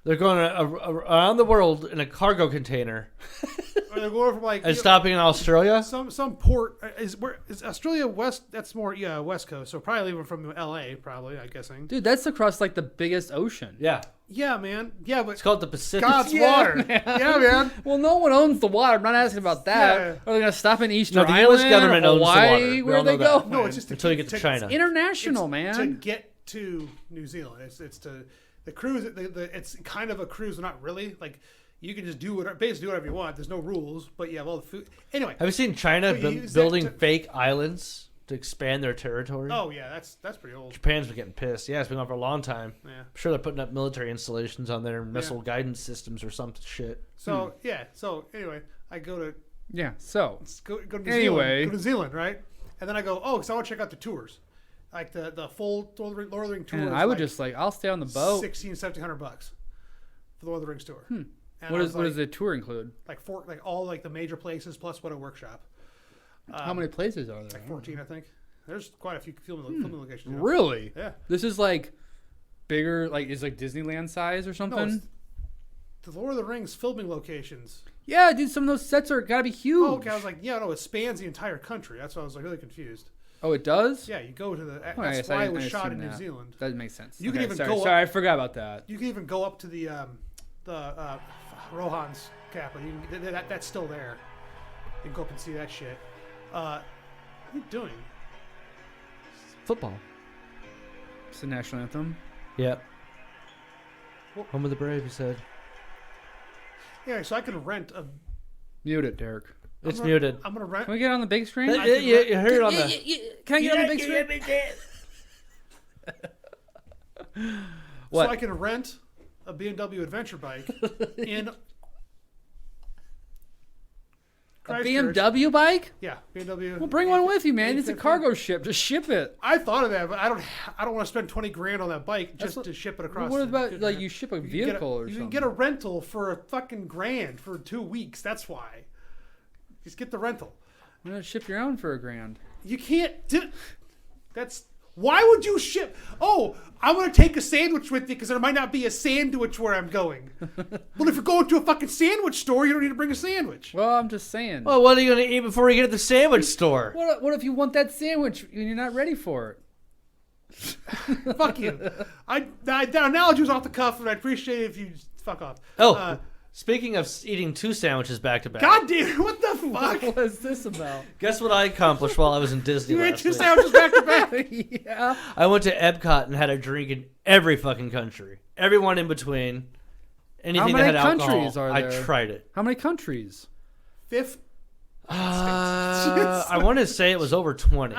They're going around the world in a cargo container Or they're going from like and stopping in Australia. some port. Is Australia west? That's more west coast. So probably leaving from L.A. Probably, I'm guessing. Dude, that's across like the biggest ocean. Yeah, Yeah, man. Yeah, but it's called the Pacific. God's Yeah, water. man. Yeah, man. Well, no one owns the water. I'm not asking about that. Yeah. Are they going to stop in Easter No, the Island? U.S. government owns the Hawaii? water. We Where all they know go? that. No, it's just Until you get to China. International, To man. get to New Zealand, it's to the cruise. It's kind of a cruise, but not really. Like you can just basically do whatever you want. There's no rules, but you have all the food. Anyway. Have you seen China We use building that to- fake islands to expand their territory? Oh yeah, that's pretty old. Japan's been getting pissed. Yeah, it's been on for a long time. Yeah. I'm sure they're putting up military installations on their missile guidance systems or some shit. So yeah. So anyway, I go Yeah, so. to New Anyway. Zealand. Go to New Zealand, right? And then I go, because I want to check out the tours, like the full Lord of the Rings tour. And is I would like just $'ll stay on the boat. $1,600-1,700 for the Lord of the Rings tour. And What I does was the tour include? like all like the major places plus what a workshop. How many places are there? 14, I think. There's quite a few filming locations. Really? Yeah. This is like bigger, like is like Disneyland size or No, something? it's the Lord of the Rings filming locations. Yeah, dude, some of those sets are gotta be huge. Oh, okay. I was like, yeah, no, it spans the entire country. That's why I was like really confused. Oh, it does? Yeah, you go to the. Oh, I That's guess why I it was shot assumed in New that. Zealand. That makes sense. You can even sorry, go up- Sorry, I forgot about that. You can even go up to the Rohan's Kaplan. That's still there. You can go up and see that shit. What are you doing? Football. It's the national anthem. Yep. Home of the brave, he said. Yeah, so I can rent a. Mute it, Derek. It's muted. I'm gonna rent. Can we get on the big screen? You heard it on the... Can I get on the big screen? What? So I can rent a BMW adventure bike in. A Christchurch. BMW bike? Yeah, BMW. Well, bring one with you, man. It's a 850. cargo ship. Just ship it. I thought of that, but I don't want to spend $20,000 on that bike just to ship it across. What the- about like you ship a You can vehicle or You something? can get a rental for a fucking $1,000 for 2 weeks. That's why. Just get the rental. I'm gonna ship your own for $1,000. You can't do. That's why would you ship? Oh, I'm gonna take a sandwich with you because there might not be a sandwich where I'm going. Well, if you're going to a fucking sandwich store, you don't need to bring a sandwich. Well, I'm just saying. Well, what are you going to eat before you get to the sandwich store? What if you want that sandwich and you're not ready for it? Fuck you. That analogy was off the cuff, and I appreciate it if you fuck off. Oh, speaking of eating 2 sandwiches back to back. God damn! What the fuck? What is this about? Guess what I accomplished while I was in Disney You ate last 2 week? sandwiches back to back. Yeah. I went to Epcot and had a drink in every fucking country. Everyone in between. Anything many that had alcohol, countries are I there? tried it. How many countries? Fifth. I want to say it was over 20.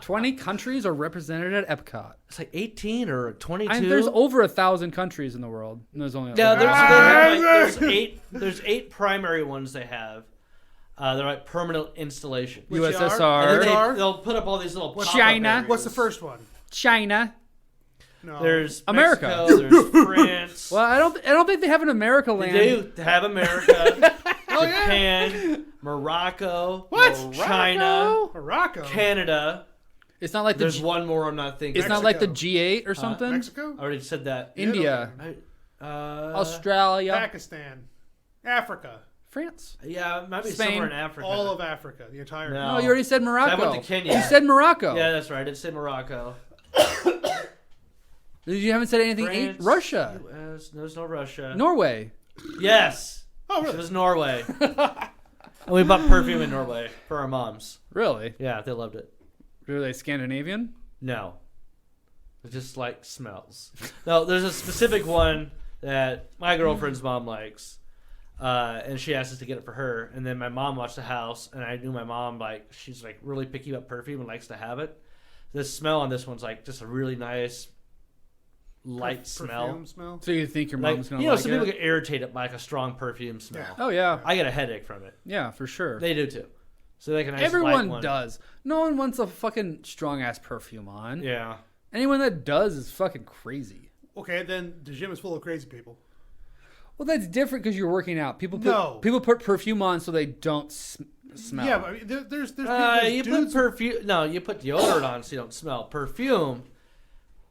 20 countries are represented at Epcot. It's like 18 or 22. There's over 1,000 countries in the world. And there's only Yeah, Ah! there's 8 primary ones they have. They're like permanent installations. Which are? And USSR, then they'll put up all these little pop-up China. areas. What's the first one? China. No. There's America. Mexico, there's France. Well, I don't think they have an America land. They do have America, Japan, Morocco, What? China, Morocco. Canada. It's not like There's one more I'm not thinking. It's not like the Mexico. G8 or something. Mexico. I already said that. India, Australia, Pakistan. Africa. France. Yeah, it might be Spain. somewhere in Africa. All of Africa. The entire. No. No, you already said Morocco. I went to Kenya. You said Morocco. Yeah, that's right. I did say Morocco. You haven't said anything. France, Russia, US, there's no Russia. Norway. Yes. Oh, It really? was Norway. And we bought perfume in Norway for our moms. Really? Yeah, they loved it. Are they Scandinavian? No. It just like smells. No, there's a specific one that my girlfriend's mom likes. And she asked us to get it for her. And then my mom watched the house, and I knew my mom, like, she's like really picky about perfume and likes to have it. The smell on this one's like just a really nice light smell. Perfume smell. So you think your Like, mom's gonna you know, like some it? people get irritated by like a strong perfume smell. Yeah. Oh yeah, I get a headache from it. yeah, for sure. They do too. So like a nice light Everyone one. does. No one wants a fucking strong ass perfume on. Yeah. Anyone that does is fucking crazy. Okay, then the gym is full of crazy people. Well, that's different because you're working out. No. People put perfume on so they don't smell. Yeah, but I mean, there's You dudes. put perfume. No, you put deodorant on so you don't smell. Perfume.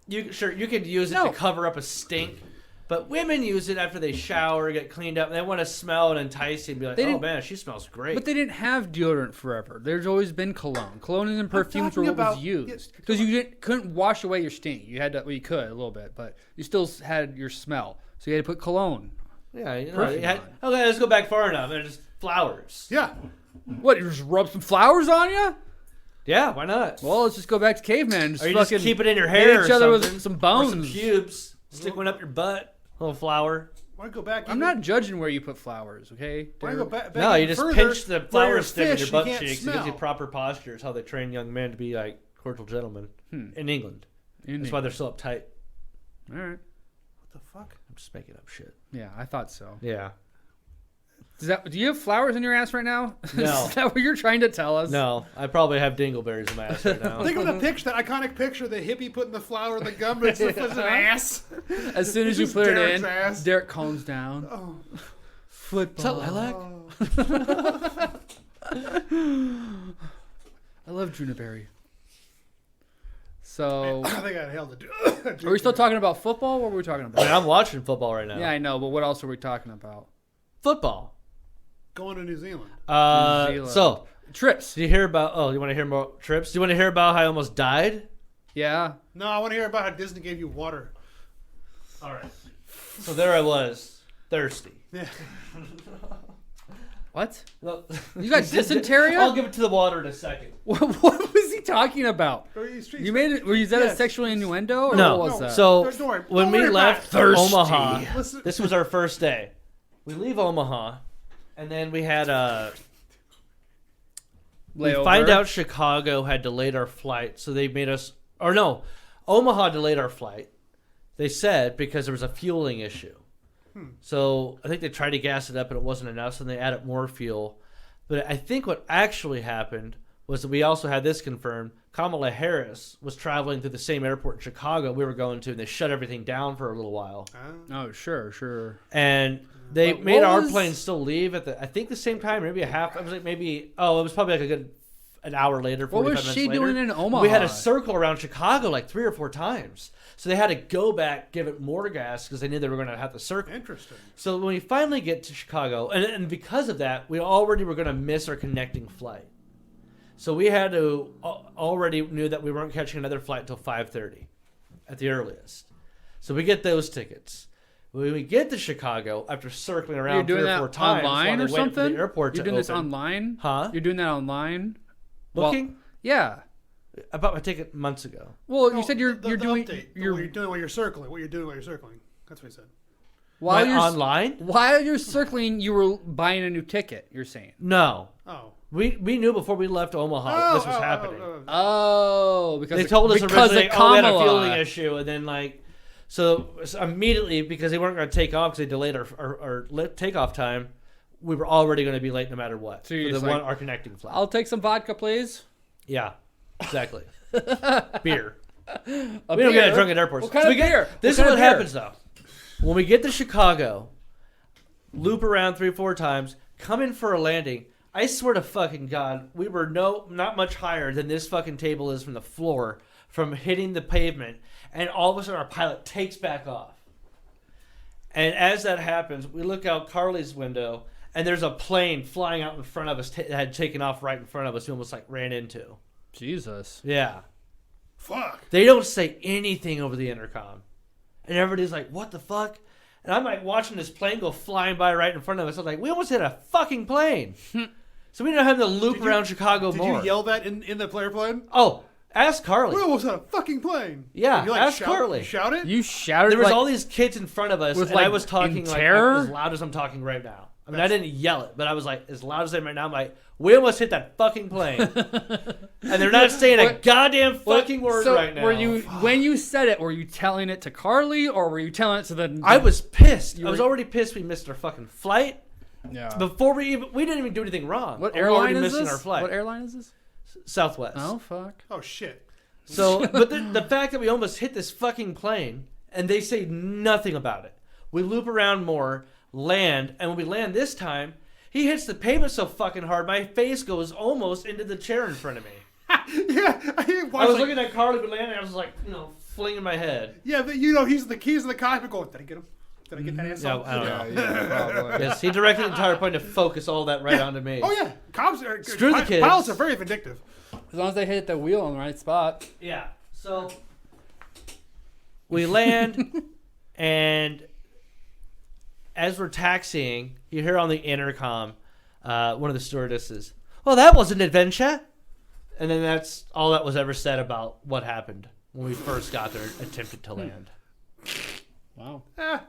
You can use it No. to cover up a stink, but women use it after they shower, get cleaned up, and they want to smell and entice you and be like, They "Oh didn't- man, she smells great." But they didn't have deodorant forever. There's always been cologne. Cologne and perfumes were talking what was about- used yes, because couldn't wash away your stink. You had to. Well, you could a little bit, but you still had your smell. So you had to put cologne. yeah, you know, Perfume okay, let's go back far enough. They're just flowers. Yeah. What? You just rub some flowers on you? Yeah, why not? Well, let's just go back to caveman. Just Or you fucking just keep it in your hit hair each or other something, with some or bones. some pubes. Stick one up your butt. Little flower. Why go back? I'm not judging where you put flowers. Okay. Why go back? back No, you even just further, pinch the where flower you're a stem in your fish, butt you can't cheeks. It gives you smell. proper posture. It's how they train young men to be like cordial gentlemen in England. That's why they're so uptight. All right. What the fuck? I'm just making up shit. Yeah, I thought so. Yeah. Do you have flowers in your ass right now? No. Is that what you're trying to tell us? No, I probably have dingleberries in my ass right now. Think of the picture, that iconic picture, the hippie putting the flower in the gum, but it's an ass. As soon as This you is put it Derek's in, ass. Derek calms down. Oh. Football. lilac? I love Juniperberry. So, I think I held it. are we still talking about football? What were we talking I mean, about? I'm watching football right now. Yeah, I know, but what else are we talking about? Football. Going to New Zealand. New Zealand. So, Trips. do you hear about... Oh, you want to hear more trips? Do you want to hear about how I almost died? Yeah. No, I want to hear about how Disney gave you water. All right. So there I was, thirsty. Yeah. What? No. You got dysentery? I'll give it to the water in a second. What was he talking about? You made it. Was that a Yes. sexual innuendo? Or No. what was that? So Don't worry. when Don't we worry left about it. Omaha, Listen. this was our first day. We leave Omaha, and then we had we Layover. find out Chicago had delayed our flight, so they made us. Or no, Omaha delayed our flight. They said because there was a fueling issue. So I think they tried to gas it up and it wasn't enough, so they added more fuel. But I think what actually happened was that we also had this confirmed. Kamala Harris was traveling through the same airport in Chicago we were going to, and they shut everything down for a little while. Oh, sure. And they But made what our was- plane still leave at the the same time, maybe a half. I was like maybe it was probably like a good an hour later. What 45 was minutes she later. doing in Omaha? We had a circle around Chicago like 3 or 4 times, so they had to go back, give it more gas because they knew they were going to have to circle. Interesting. So when we finally get to Chicago, and because of that, we already were going to miss our connecting flight. So we had to already knew that we weren't catching another flight until 5:30 at the earliest. So we get those tickets. When we get to Chicago, after circling You're around doing 3 or that 4 times online while or they wait for something? the airport You're to doing this open. online? Huh? You're doing that online? Booking? Yeah. I bought my ticket months ago. Well, No, you said you're the doing update. you're What you're doing while you're circling. What you're doing while you're circling. That's what he said. while you're online? while you're circling, you were buying a new ticket. You're saying? No. Oh. We knew before we left Omaha this was happening. Oh, because They told us because originally, of we had a Kamala. fueling issue, and then so immediately because they weren't going to take off because they delayed our takeoff time, we were already going to be late no matter what. So you're for just our connecting flight. I'll take some vodka, please. Yeah, exactly. Beer. A We don't get drunk at airports. What kind So of we get- beer? This What is kind what of beer? happens though. When we get to Chicago, loop around 3 or 4 times, come in for a landing. I swear to fucking God, we were not much higher than this fucking table is from the floor, from hitting the pavement, and all of a sudden our pilot takes back off. And as that happens, we look out Carly's window, and there's a plane flying out in front of us that had taken off right in front of us. We almost ran into. Jesus. Yeah. Fuck. They don't say anything over the intercom. And everybody's like, what the fuck? And I'm like watching this plane go flying by right in front of us. I'm like, we almost hit a fucking plane. So we didn't have to loop around Chicago Did more. you yell that in the player plane? Oh, ask Carly. We almost had a fucking plane. Yeah, You ask shout, Carly. You shout it? You shouted. There was like, all these kids in front of us, with, and I like, was talking in like terror? as loud as I'm talking right now. I mean, I didn't yell it, but I was like as loud as I am right now. I'm like, we almost hit that fucking plane, and they're not saying a What- goddamn fucking word so right now. Were you when you said it? Were you telling it to Carly or were you telling it to the? I was pissed. You I was were- already pissed. We missed our fucking flight. Yeah. Before we didn't even do anything wrong. What We were already airline is missing this? our flight. What airline is this? Southwest. Oh fuck. Oh, shit. So, but the fact that we almost hit this fucking plane and they say nothing about it. We loop around more, land, and when we land this time, he hits the pavement so fucking hard, my face goes almost into the chair in front of me. Yeah. I was looking at Carly, but landing, I was like, flinging my head. Yeah, but he's the keys in the cockpit going, did I get him? Did I get that asshole? No, I don't know. Yeah, probably. Yes, he directed the entire point to focus all that right onto me. Oh, yeah. Cops are, Screw the kids. Pilots are very vindictive. As long as they hit the wheel in the right spot. Yeah. So we land, and as we're taxiing, you hear on the intercom one of the stewardesses, "Well, that was an adventure," and then that's all that was ever said about what happened when we first got there, attempted to land. Wow. Eh.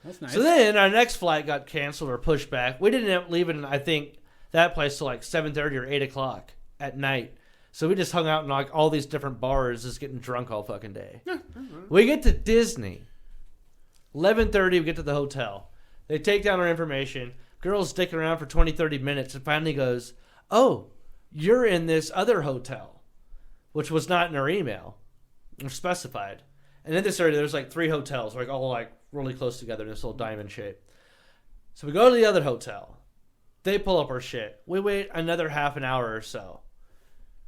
That's nice. So then our next flight got canceled or pushed back. We didn't end up leaving, I think, that place till like 7:30 or 8 o'clock at night. So we just hung out in like all these different bars, just getting drunk all fucking day. We get to Disney. 11:30, we get to the hotel. They take down our information. Girl's sticking around for 20, 30 minutes and finally goes, "Oh, you're in this other hotel," which was not in our email or specified. And in this area, there's like 3 hotels, like all like really close together in this little diamond shape. So we go to the other hotel. They pull up our shit. We wait another half an hour or so.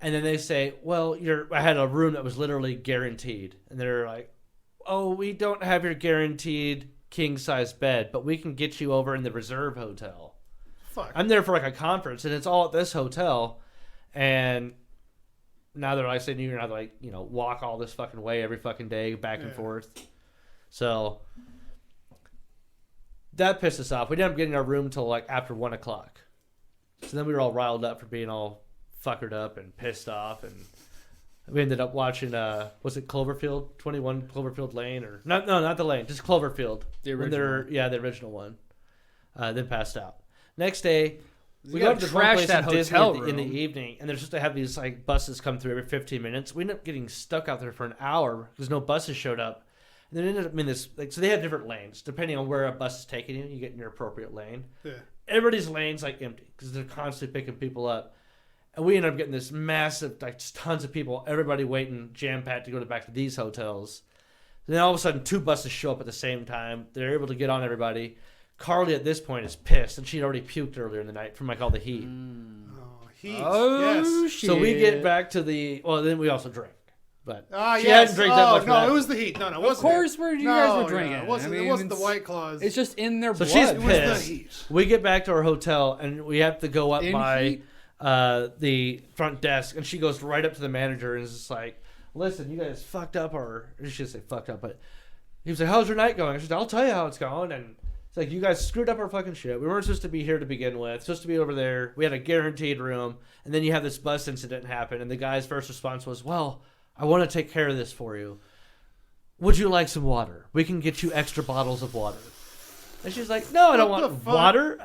And then they say, "Well, I had a room that was literally guaranteed." And they're like, "Oh, we don't have your guaranteed king-size bed, but we can get you over in the reserve hotel." Fuck. I'm there for like a conference, and it's all at this hotel. And now they're like saying you're gonna have to walk all this fucking way every fucking day back and forth. So that pissed us off. We ended up getting our room till like after 1 o'clock. So then we were all riled up for being all fuckered up and pissed off, and we ended up watching was it Cloverfield 21 Cloverfield Lane or not the Lane, just Cloverfield, The original. the original one. Then passed out. Next day we gotta go to the trash place that in Disney hotel in the room. evening, and they're supposed to have these like buses come through every 15 minutes. We ended up getting stuck out there for an hour because no buses showed up. And then ended up in this so they have different lanes depending on where a bus is taking you. You get in your appropriate lane. Yeah. Everybody's lane's like empty because they're constantly picking people up. And we ended up getting this massive, like just tons of people, everybody waiting jam-packed to go back to these hotels. Then all of a sudden, 2 buses show up at the same time. They're able to get on everybody. Carly at this point is pissed, and she'd already puked earlier in the night from like all the heat. Oh, heat. Oh, Yes. shit. So we get back to then we also drank. But Ah, she yes. hadn't drank that much. No, for it that. was the heat. No, it wasn't. Of course, where you guys were drinking. It wasn't, I mean, it wasn't the it's- White Claws. It's just in their So blood. she's It was the pissed. heat. We get back to our hotel, and we have to go up In by heat? the front desk, and she goes right up to the manager and is just like, "Listen, you guys fucked up our." She should say fucked up, but he was like, "How's your night going?" She said, "I'll tell you how it's going." And it's like, "You guys screwed up our fucking shit. We weren't supposed to be here to begin with. Supposed to be over there. We had a guaranteed room, and then you have this bus incident happen." And the guy's first response was, "Well, I want to take care of this for you. Would you like some water? We can get you extra bottles of water." And she's like, "No, I don't What the want fuck? water."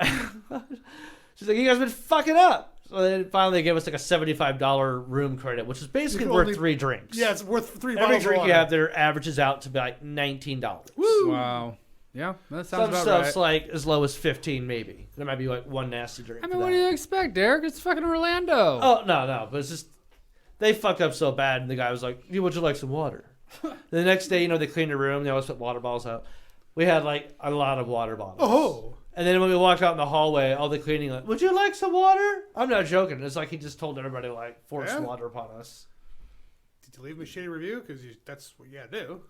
She's like, "You guys have been fucking up." So then finally they gave us like a $75 room credit, which is basically You worth only- 3 drinks. Yeah, it's worth 3 Every bottles drink of you water. have there averages out to be like $19. Wow. Yeah, that sounds Some about stuff's right. like as low as 15 maybe. There might be like one nasty drink. I for mean, what that. do you expect, Derek? It's fucking Orlando. Oh, no. But it's just, they fucked up so bad, and the guy was like, "Would you like some water?" The next day, they cleaned the room. They always put water bottles out. We had like a lot of water bottles. Oh. And then when we walked out in the hallway, all the cleaning, like, "Would you like some water?" I'm not joking. It's like he just told everybody, like, force Yeah. water upon us. Did you leave me a shitty review? Because that's what you gotta do.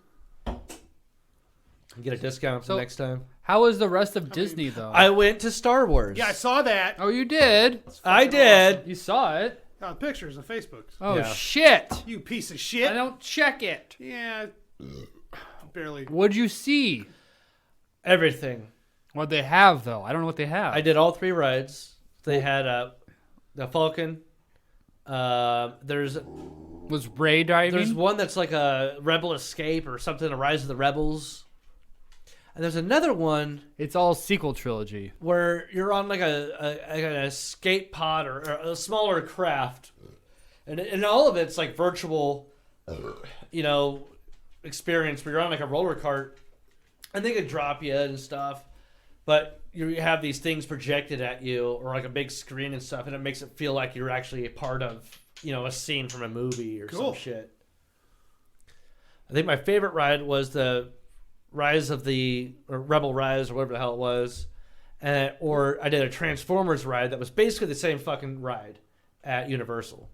Get a discount for So- next time. How was the rest of Disney, though? I went to Star Wars. Yeah, I saw that. oh, you did? I did. You saw it? Found pictures on Facebook. Oh, Yeah. shit. You piece of shit. I don't check it. Yeah. Barely. What'd you see? Everything. What they have, though? I don't know what they have. I did all 3 rides. They had the Falcon. There's Was Ray diving? There's one that's like a Rebel Escape or something, a Rise of the Rebels. And there's another one It's all sequel trilogy. where you're on like an escape pod or a smaller craft. And all of it's like virtual, experience where you're on like a roller cart. And they could drop you and stuff. But you have these things projected at you or like a big screen and stuff. And it makes it feel like you're actually a part of, a scene from a movie or Cool. some shit. I think my favorite ride was the Rise of the or Rebel Rise or whatever the hell it was, or I did a Transformers ride that was basically the same fucking ride at Universal.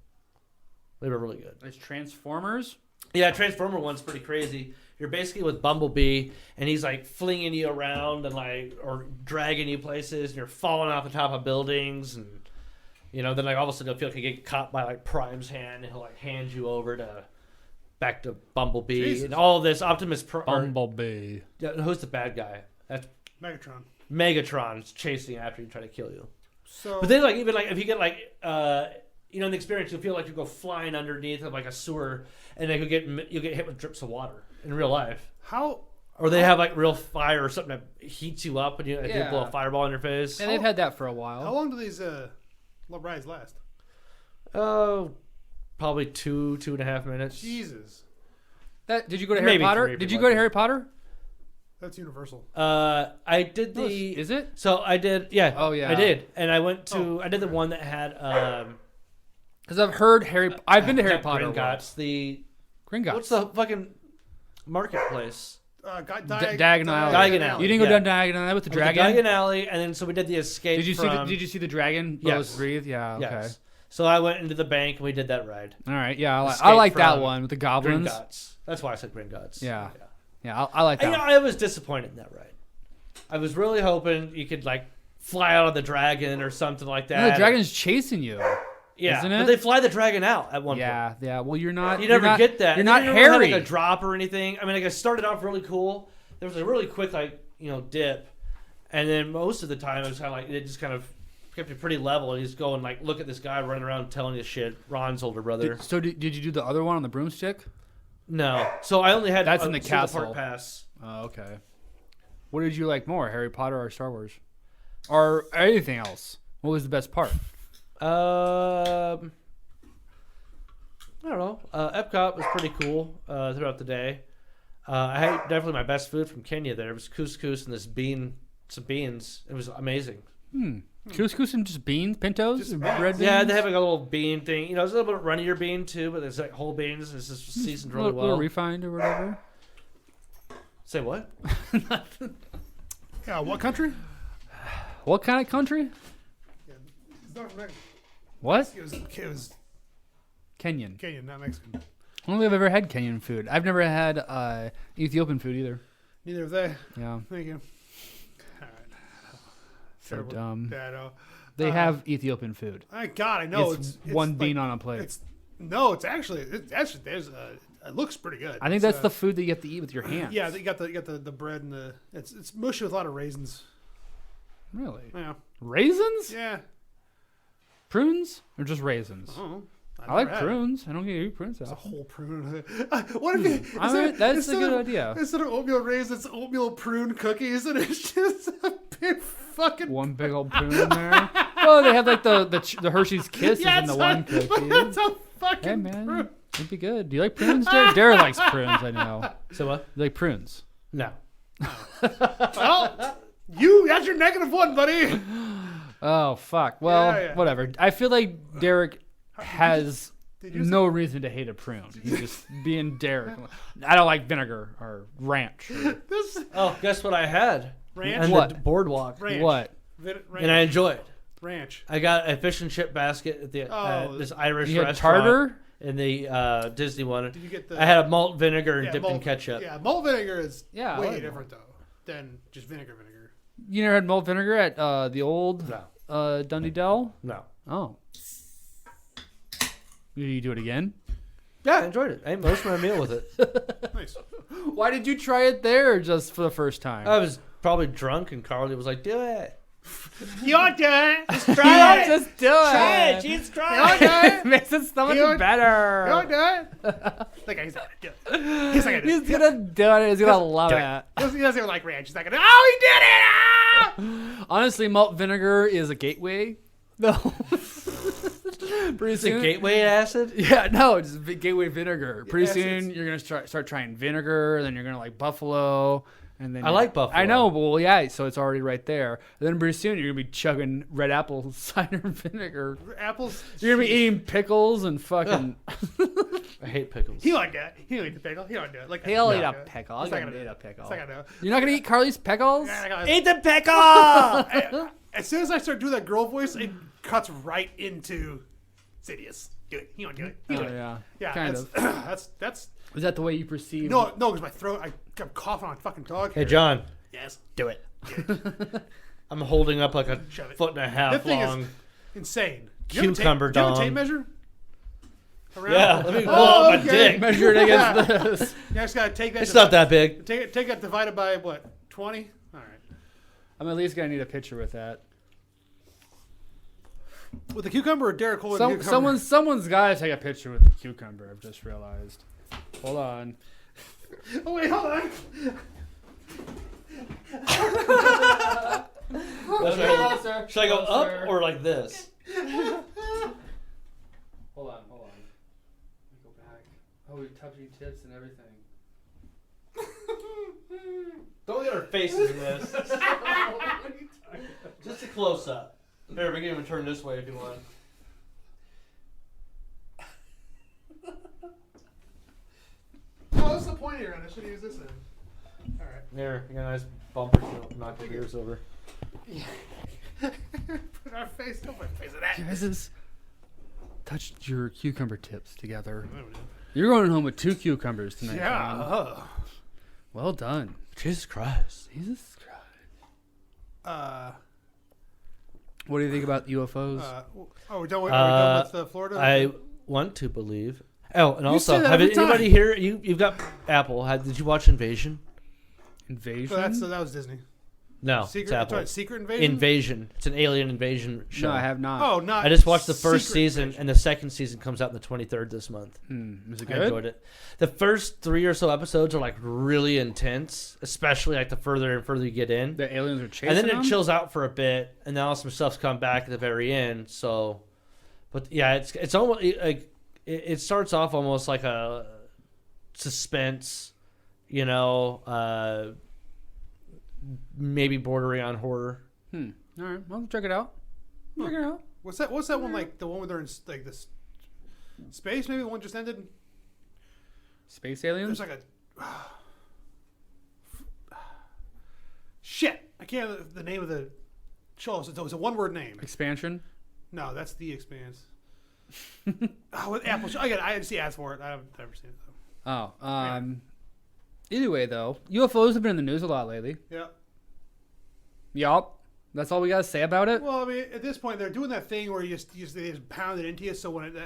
They were really good. It's Transformers? Yeah, Transformer one's pretty crazy. You're basically with Bumblebee, and he's like flinging you around and or dragging you places, and you're falling off the top of buildings, and then like all of a sudden you'll feel like you get caught by like Prime's hand, and he'll like hand you over back to Bumblebee, Jesus. and all of this Optimus Prime. Bumblebee. Who's the bad guy? That's Megatron. Megatron's chasing after you, trying to kill you. So. But then, like, even like if you get like, in the experience, you'll feel like you go flying underneath of like a sewer, and then you'll get hit with drips of water in real life, how? or they have like real fire or something that heats you up, and you Yeah. blow a fireball in your face. And they've had that for a while. How long do these rides last? Oh, probably 2.5 minutes. Jesus. Did you go to Harry Maybe Potter? 3 if Did you're you go to lucky. Harry Potter? That's Universal. I did No, the. is it? So I did. Yeah. Oh, yeah. I did, and I went to. Oh, I did the one that had. Because I've heard I've been to Harry not Potter. Gringotts, once. the Gringotts. what's the fucking marketplace? Diagon Alley. Diagon Alley. You didn't go Yeah. down Diagon Alley with the I went to dragon? Diagon Alley, and then so we did the escape. Did you from, see the dragon? Blows Yes. breathe. Yeah. Okay. Yes. So I went into the bank and we did that ride. All right. Yeah. I Escape like that from one with the goblins. Gringotts. That's why I said Gringotts. Yeah. Yeah. I like And, that. I was disappointed in that ride. I was really hoping you could like fly out of the dragon or something like that. No, the dragon's chasing you. yeah, isn't but it? they fly the dragon out at one point. Yeah. Yeah. Well, you're not. You you're never not- get that. You're And not you never have, Harry. like a drop or anything. I mean, like I started off really cool. There was a really quick dip, And then most of the time it was kind of like it just kind of kept it pretty level. And he's going like, look at this guy running around telling you shit. Ron's older brother. Did you do the other one on the broomstick? No, so I only had That's in the single castle. park pass. Oh, okay. What did you like more, Harry Potter or Star Wars, or anything else? What was the best part? I don't know. Epcot was pretty cool throughout the day. I had definitely my best food from Kenya there. It was couscous and some beans. It was amazing. Couscous and just beans, pintos, Just red beans? Yeah, they have like a little bean thing. You know, it's a little bit runnier bean too, but it's like whole beans. It's just seasoned really well. A little refined or whatever. Say what? Yeah, what country? What kind of country? It's not from Mexico. What? It was Kenyan. Kenyan, not Mexican. I don't think I've ever had Kenyan food. I've never had Ethiopian food either. Neither have they. Yeah. Thank you. All right. So Terrible. dumb. Yeah, I know. They have Ethiopian food. God, I know. It's one like- bean on a plate. It's actually it looks pretty good. I think that's the food that you have to eat with your hands. Yeah, you got the bread and it's mushy with a lot of raisins. Really? Yeah. Raisins? Yeah. Prunes? Or just raisins? Oh, I like prunes. I don't get to eat prunes. It's a whole prune. What if you? That's a good idea. Instead of oatmeal raisins, it's oatmeal prune cookies, and it's just a big fucking. One big old prune in there. Oh, they have like the Hershey's Kisses in the one cookie. It's a fucking Hey man, prune. it'd be good. Do you like prunes, Derek? Derek likes prunes. I know. So what? You like prunes? No. Well, that's your -1, buddy. Oh fuck. Well, Yeah. whatever. I feel like Derek has Did you no reason to hate a prune. He's just being Derek. I don't like vinegar or ranch. This Oh, guess what I had? ranch. And What? the boardwalk. Ranch. What? Ranch. And I enjoyed. ranch. I got a fish and chip basket at the this Irish You had restaurant tartar? in the Disney one. Did you get the? I had a malt vinegar and yeah, dipped malt, in ketchup. Yeah, malt vinegar is Yeah, I way like different though than just vinegar. You never had malt vinegar at the old No. Dundee Dell? No. Oh. Did you do it again? Yeah, I enjoyed it. I ate most of my meal with it. Nice. Why did you try it there just for the first time? I was probably drunk, and Carly was like, "Do it, You're good. Just try it, Just do it. Jeez, You're try it." good. It makes it so much You're better. good. Like he's gonna do it. He's like, He's gonna do it. He's gonna love it. He doesn't even like ranch. He's like, oh, he did it! Ah! Honestly, malt vinegar is a gateway. No. Pretty Is it gateway acid? Yeah, no, it's gateway vinegar. Pretty Yes, soon you're gonna start trying vinegar, then you're gonna like buffalo, and then I like buffalo. I know, but well, yeah, so it's already right there. Then pretty soon you're gonna be chugging red apple cider vinegar. Apples. You're gonna be eating pickles and fucking. I hate pickles. He like that. He don't eat the pickle. He don't do it. Like He'll no. eat a pickle. I'll He's not get gonna eat do a it. pickle. He's not gonna do it. You're not gonna eat Carly's pickles? Eat the pickle. As soon as I start doing that girl voice, it cuts right into Sidious. Do it. He don't do it. He Oh do it. yeah, Yeah, kind that's, of. that's Is that the way you perceive? no, because my throat. I'm coughing on fucking dog. Hey, hair. John, Yes. do it. I'm holding up like a Shove it. foot and a half That thing long. is insane. Cucumber do you have a dong. tape measure? Around? Yeah, let me pull up my okay. dick. Measure it against this. You just gotta take that. It's not that big. Take that divided by what? 20. All right. I'm at least gonna need a picture with that. With the cucumber or Derek holding the cucumber? Someone's got to take a picture with the cucumber. I've just realized. Hold on. Oh wait, hold on. Should I go up or like this? Hold on. Let me go back. Oh, we're touching tips and everything. Don't get our faces in this. Just a close up. Here, we can even turn this way if you want. Oh, what's the point here? I should use this then. All right. Here, you got a nice bumper to knock your ears over. Put our face. Don't put face in that. You guys just touched your cucumber tips together. You're going home with 2 cucumbers tonight. Yeah. John. Well done. Jesus Christ. Jesus Christ. What do you think about UFOs? Are we done with Florida? I want to believe. Oh, and also, say that have every anybody time. here? You've got Apple. Did you watch Invasion? Invasion? that was Disney. No, Secret, it's Apple. Secret Invasion. Invasion. It's an alien invasion show. No, I have not. Oh, not. I just watched the first Secret season, Invasion. and the second season comes out on the 23rd this month. Is it I good? enjoyed it. The first 3 or so episodes are like really intense, especially like the further and further you get in. The aliens are chasing And then them? it chills out for a bit, and then all some stuff's come back at the very end. So, but yeah, it's almost like it starts off almost like a suspense, you know, maybe bordering on horror. All right, well, check it out. Check it out. What's that one like? The one where they're in like this space? Maybe the one just ended. Space aliens? There's like a shit. I can't remember the name of the show. It was a one-word name. Expansion? No, that's The Expanse. With Apple. I see ads for it. I've never seen it though. Oh, either way, though, UFOs have been in the news a lot lately. Yeah. Yup. That's all we got to say about it? Well, I mean, at this point, they're doing that thing where they just pound it into you. So when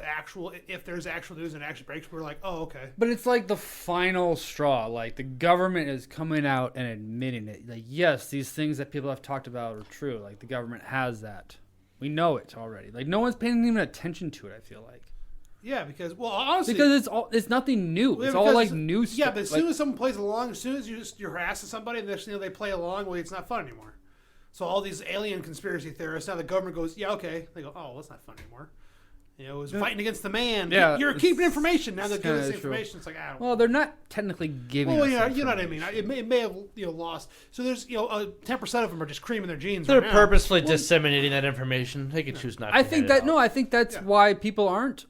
if there's actual news and it actually breaks, we're like, oh, okay. But it's like the final straw. Like, the government is coming out and admitting it. Like, yes, these things that people have talked about are true. Like, the government has that. We know it already. Like, no one's paying even attention to it, I feel like. Yeah, because, well, honestly. Because it's nothing new. Yeah, it's all, like, new stuff. Yeah, but as soon Like, as someone plays along, as soon as you're harassing somebody and they play along, well, it's not fun anymore. So all these alien conspiracy theorists, now the government goes, yeah, okay. They go, oh, that's not fun anymore. You know, it was fighting against the man. Yeah, You're keeping information. Now they're giving us kinda true. information. It's like, I don't well, they're not technically giving Well, us yeah, you know what I information. mean. It may have lost. So there's 10% of them are just creaming their jeans. They're right now. purposefully disseminating that information. They can choose not to. I think get it that out. I think that's Yeah. why people aren't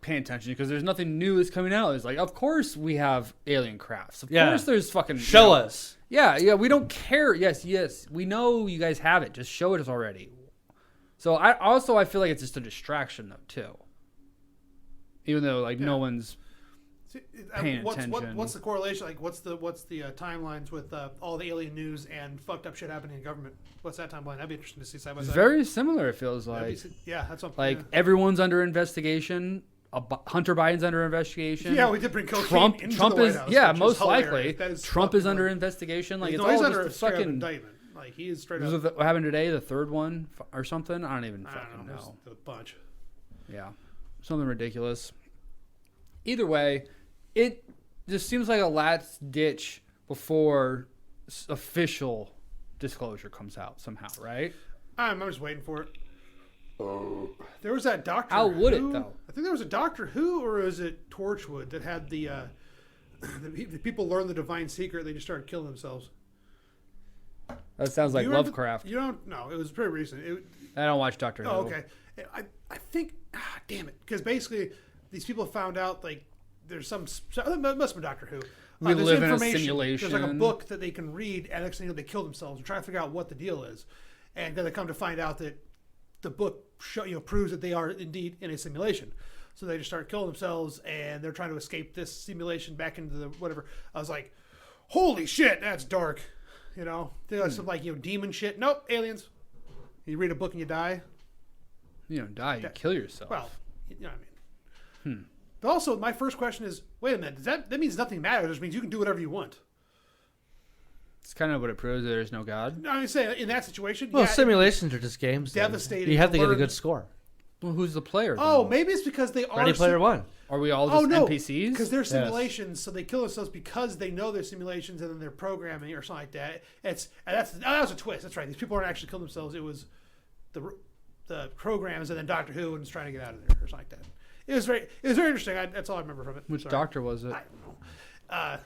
paying attention, because there's nothing new that's coming out. It's like, of course we have alien crafts. Of Yeah. course there's fucking Show us. Yeah, we don't care. Yes, we know you guys have it. Just show it us already. So I feel like it's just a distraction though too. Even though like no one's See, paying what's attention. the correlation? Like, what's the timelines with all the alien news and fucked up shit happening in government? What's that timeline? That'd be interesting to see side by side. very similar. It feels That'd like be- yeah, that's something. like yeah. everyone's under investigation. Hunter Biden's under investigation. Yeah, we did bring cocaine Trump into Trump the White is House, yeah, which is most hilarious. likely. That is Trump fucking is under hilarious. investigation. Like He's it's always all under a just straight up fucking. indictment. Like he is straight Was up. it what happened today? The third one or something? I don't even I fucking don't know. know. There's a bunch. Yeah, something ridiculous. Either way, it just seems like a last ditch before official disclosure comes out somehow, right? I'm just waiting for it. There was that Doctor How would it, Who- though? I think there was a Doctor Who, or was it Torchwood, that had the people learn the divine secret. They just started killing themselves. That sounds like You remember- Lovecraft. You don't? No, it was pretty recent. I don't watch Doctor Who. Oh, okay. I think, damn it, because basically these people found out like there's some. It must have been Doctor Who. We There's live in a information. simulation. There's like a book that they can read, and next thing you know, they kill themselves and try to figure out what the deal is, and then they come to find out that the book proves that they are indeed in a simulation. So they just start killing themselves, and they're trying to escape this simulation back into the whatever. I was like, holy shit, that's dark. You know, there's some like demon shit. Nope, aliens. You read a book and you die. You don't die. You kill yourself. Well, you know what I mean. But also, my first question is, wait a minute, does that means nothing matters? It means you can do whatever you want. It's kind of what it proves that there's no God. I mean, say in that situation, Well, yeah, simulations are just games. then. Devastating You have to to get a learn- good score. Well, who's the player? Oh, then? maybe it's because they are. Ready Player One. Are we all Oh just no, NPCs? because they're simulations, so they kill themselves because they know they're simulations, and then they're programming or something like that. That was a twist. That's right. These people aren't actually killing themselves. It was the programs, and then Doctor Who was trying to get out of there or something like that. It was very interesting. That's all I remember from it. Which Sorry. doctor was it? I don't know.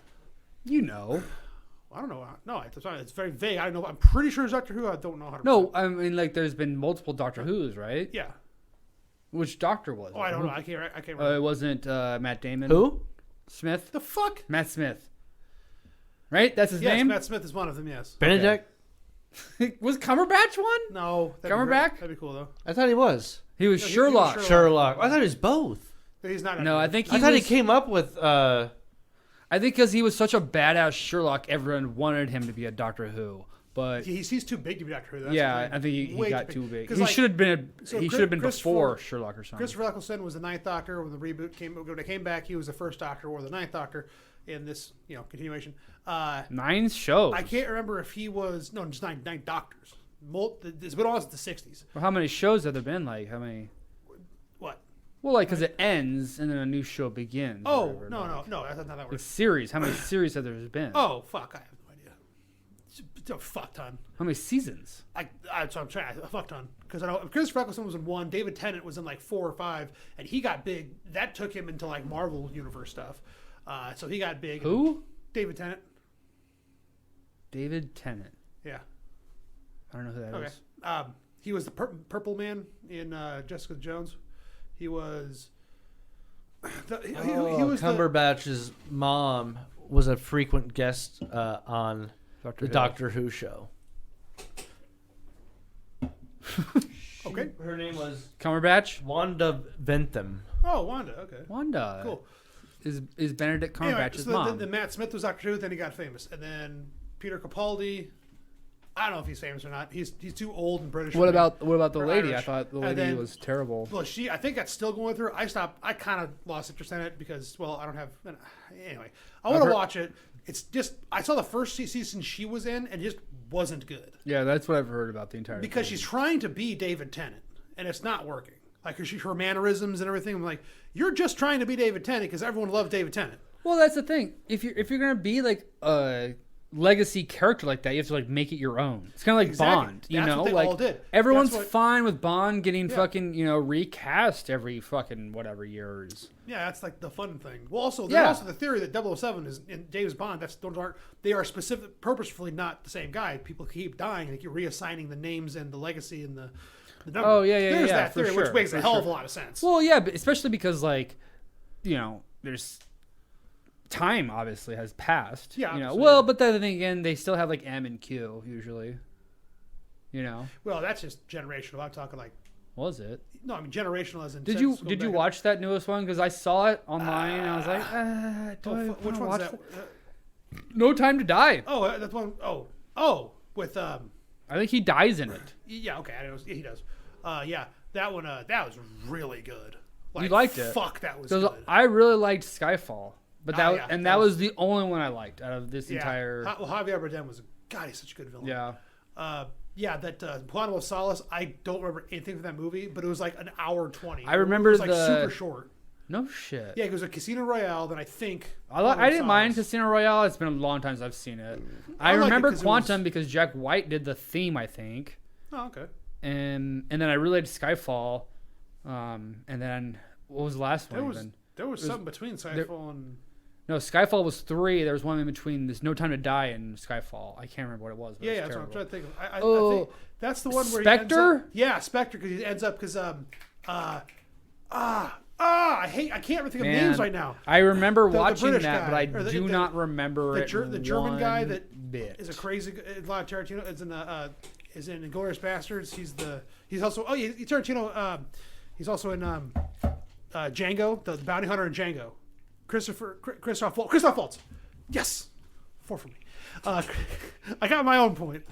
You know. I don't know. No, it's very vague. I don't know. I'm pretty sure it's Doctor Who. I don't know how to. No, I mean like there's been multiple Doctor Who's, right? Yeah. Which doctor was it? Oh, I don't know. I can't remember. It wasn't Matt Damon. Who? Smith? The fuck? Matt Smith. Right? That's his Yes, name? Matt Smith is one of them. Yes. Benedict? Was Cumberbatch one? No. Cumberbatch? That'd be cool though. I thought he was. He was No, he was Sherlock. Sherlock. Sherlock. I thought he was both. But he's not. No, I think I he thought was, he came up with. I think because he was such a badass Sherlock, everyone wanted him to be a Doctor Who. but He's too big to be Doctor Who. That's yeah, the thing. I think he Way got too big. 'Cause, He like, should have been. so He should have been before Christopher- Sherlock or something. Christopher Eccleston was the Ninth Doctor when the reboot came. When it came back, he was the first Doctor or the Ninth Doctor in this, continuation. 9 shows. I can't remember if he was just nine Doctors. It's been on since the '60s. Well, how many shows have there been? Like how many? What? Well, like because it ends and then a new show begins. or Oh whatever, no, like, that's not how that Like works. series. How many series have there been? Oh fuck, I have no idea. It's a fuck ton. How many seasons? So I'm trying a fuck ton because I know Christopher Eccleston was in 1. David Tennant was in like 4 or 5, and he got big. That took him into like Marvel Universe stuff. So he got big. Who? David Tennant. David Tennant. Yeah. I don't know who that is. Okay. He was the Purple Man in Jessica Jones. He was. He was Cumberbatch's mom was a frequent guest on the Doctor Who show. Okay. Her name was Cumberbatch. Wanda Ventham. Oh, Wanda. Okay. Wanda. Cool. Is Benedict Cumberbatch's anyway, so mom? the Matt Smith was Doctor Who, then he got famous, and then Peter Capaldi. I don't know if he's famous or not. He's too old and British. What about the Or lady? Irish. I thought the And lady then- was terrible. Well, I think that's still going through. I stopped. I kind of lost interest in it because, I don't have. Anyway, I want to watch it. It's just I saw the first season she was in, and it just wasn't good Yeah, that's what I've heard about the entire. because thing. she's trying to be David Tennant, and it's not working. Like her mannerisms and everything. I'm like, you're just trying to be David Tennant because everyone loves David Tennant. Well, that's the thing. If you're gonna be like a legacy character like that, you have to like make it your own. It's kind of like Exactly. Bond, That's what they like all did. everyone's That's what- fine with Bond getting Yeah. fucking recast every fucking whatever years. Yeah, that's like the fun thing. Well, also there's Yeah. also the theory that 007 is in James Bond. They are specific, purposefully not the same guy. People keep dying and they keep reassigning the names and the legacy and the number. Oh, yeah, There's yeah, that for theory, which sure, makes for a hell of a sure. lot of sense. Well, yeah, but especially because like, there's time obviously has passed. Yeah, obviously, Well, yeah. but then again, they still have like M and Q usually. Well, that's just generational. I'm talking like Was it? no, I mean generational as in. Did sense you going back watch that newest one? Because I saw it online and I was like, Which one's that? No Time to Die. Oh, that's one. Oh, with I think he dies in it. yeah, okay, I know he does. Yeah, that one. That was really good. Like, You liked it? Fuck, that was Because good. I really liked Skyfall, but that yeah, and that that was- was the only one I liked out of this Yeah. entire. Well, Javier Bardem was God. He's such a good villain. Yeah. Yeah, that Quantum of Solace. I don't remember anything from that movie, but it was like an hour 20. I remember it was like the- super short. No shit. Yeah, it was a Casino Royale. Then I think I didn't mind Solace. Casino Royale. It's been a long time since I've seen it. I liked it remember 'cause it Quantum was- because Jack White did the theme, I think, Oh, okay. and then I really liked Skyfall, and then what was the last one? Even? There was something between Skyfall and No, Skyfall was 3. There was one in between. There's No Time to Die and Skyfall. I can't remember what it was. But yeah, it that's was what I'm terrible. trying to think of. I Oh, think that's the one where Spectre? He ends up, yeah, Spectre, because he ends up because I can't think of Man, names right now. I remember The watching British that, guy, but I or do not remember it. the German guy one that bit. is a crazy. A lot of Tarantino is in Inglourious Bastards. He's also Tarantino. He's also in Django, the bounty hunter in Django. Christoph Waltz. Yes, 4 for me. I got my own point.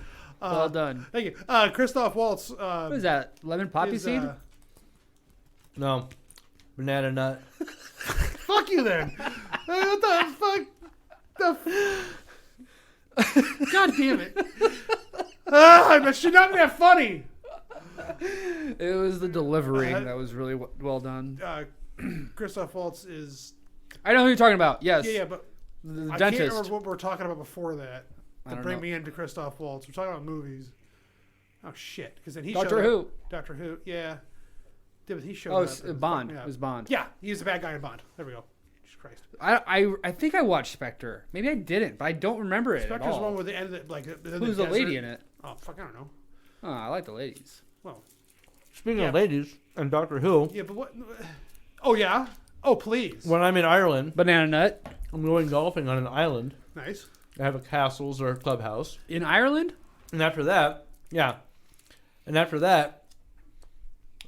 Well done. Thank you, Christoph Waltz. What is that? Lemon poppy is, seed? No, banana nut. Fuck you then. What the fuck? God damn it. That should not be that funny. It was the delivery that was really well done. Christoph Waltz is. I know who you're talking about. Yes. Yeah, but The I can't dentist. remember what we were talking about before that. I To don't bring know. me into Christoph Waltz. We're talking about movies. Oh, shit. Because then he Doctor showed Who. Up. Doctor Who, yeah. Yeah, but he showed Oh, up. it's and Bond. fucked me It up. was Bond. Yeah, he was the bad guy in Bond. There we go. Jesus Christ. I think I watched Spectre. Maybe I didn't, but I don't remember it Spectre's at the one all. where the end of the, like, Who's the lady in it? Oh, fuck, I don't know. Oh, I like the ladies. Well, Speaking Yeah. of ladies and Doctor Who, yeah, but what? Oh, yeah? Oh, please. when I'm in Ireland, Banana Nut. I'm going golfing on an island. Nice. I have a castles or a clubhouse. In Ireland? And after that,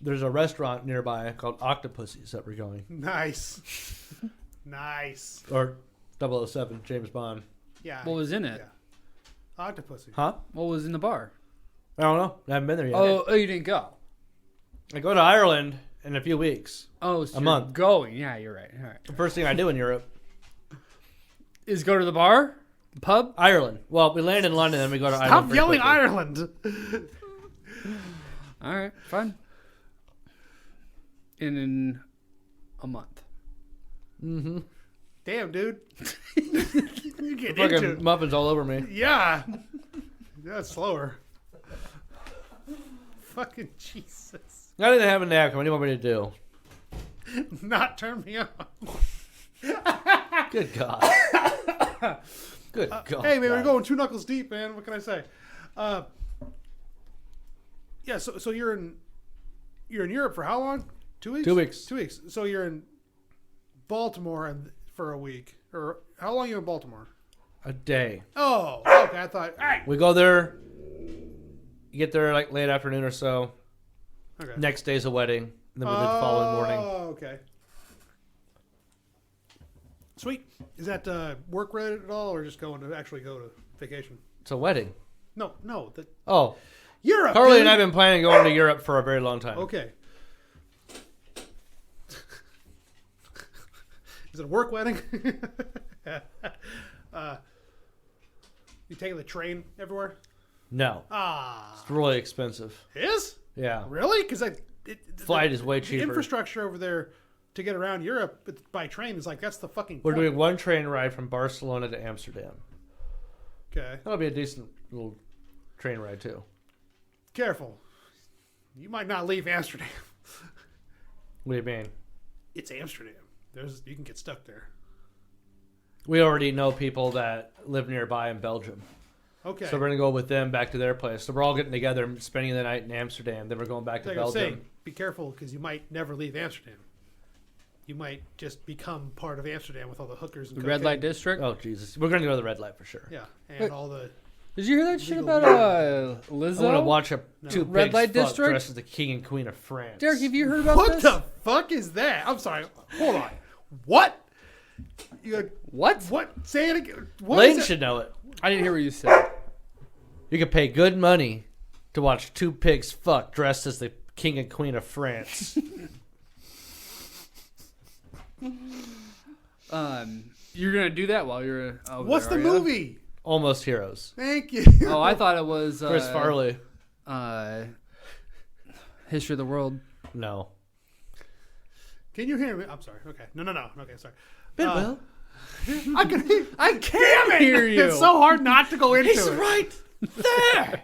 there's a restaurant nearby called Octopussies that we're going. Nice. Nice. Or 007, James Bond. Yeah. What was in it? Octopussy. Huh? What was in the bar? I don't know. I haven't been there yet. Oh, you didn't go. I go to Ireland in a few weeks. Oh, so A you're month. going. Yeah, you're right. All right. The first thing I do in Europe. Is go to the bar? The pub? Ireland. Well, we land in London, then we go to Ireland. Stop pretty yelling quickly. Ireland. All right, fine. In a month. Mm-hmm. Damn, dude. You get into Fucking it. muffins all over me. Yeah. That's slower. Fucking Jesus. I didn't have a nap. What do you want me to do? Not turn me on. Good God. Good God. Hey, man, we're God. going 2 knuckles deep, man. What can I say? Yeah, so you're in Europe for how long? 2 weeks? 2 weeks. 2 weeks. So you're in Baltimore for a week. Or how long are you in Baltimore? A day. Oh, okay. I thought, all right. We go there. You get there like late afternoon or so. Okay. Next day's a wedding. And then we leave the following morning. Oh, okay. Sweet. Is that work related at all, or just going to actually go to vacation? It's a wedding. No. Oh, Europe. Carly dude. and I have been planning on going to Europe for a very long time. Okay. Is it a work wedding? You taking the train everywhere? No. Ah, It's really expensive. is Yeah. really? Because Flight is way the cheaper. infrastructure over there to get around Europe by train is like that's the fucking. We're point. doing one train ride from Barcelona to Amsterdam. Okay, That'll be a decent little train ride too. careful. You might not leave Amsterdam. What do you mean? It's Amsterdam. You can get stuck there. We already know people that live nearby in Belgium. Okay. So we're going to go with them back to their place. So we're all getting together and spending the night in Amsterdam. Then we're going back to like I was Belgium. saying, be careful because you might never leave Amsterdam. You might just become part of Amsterdam with all the hookers and The red cocaine. light district? Oh, Jesus. We're going to go to the red light for sure. Yeah, and all the. Did you hear that shit Legal about Lizzo? I want to watch two Red pigs Light fuck District? dressed as the king and queen of France. Derek, have you heard about What this? the fuck is that? I'm sorry. Hold on. What? What? What? Say it again. What Lane is it? should know it. I didn't hear what you said. You could pay good money to watch two pigs fuck dressed as the king and queen of France. You're gonna do that while you're over What's there, the are ya? movie? Almost Heroes. Thank you. Oh, I thought it was Chris Farley. History of the World. No. Can you hear me? I'm sorry. Okay. No. Okay, sorry. Well, I can hear. I can't hear you. It's so hard not to go into he's it. right there.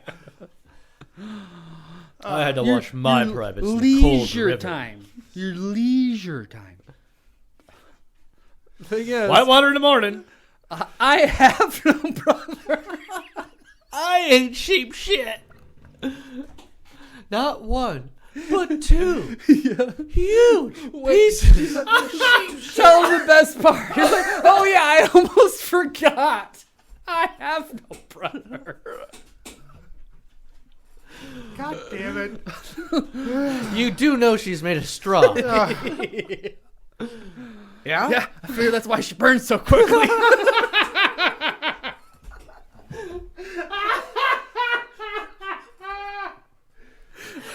I had to Your- watch my your privates in the cold leisure river. time. Your leisure time. Thing is, Whitewater in the morning. I have no brother. I ain't cheap shit. Not one, but two. Huge pieces of cheap shit. Tell him the best part. He's like, oh yeah, I almost forgot. I have no brother. God damn it. You do know she's made of straw. Yeah? Yeah, I figure that's why she burns so quickly.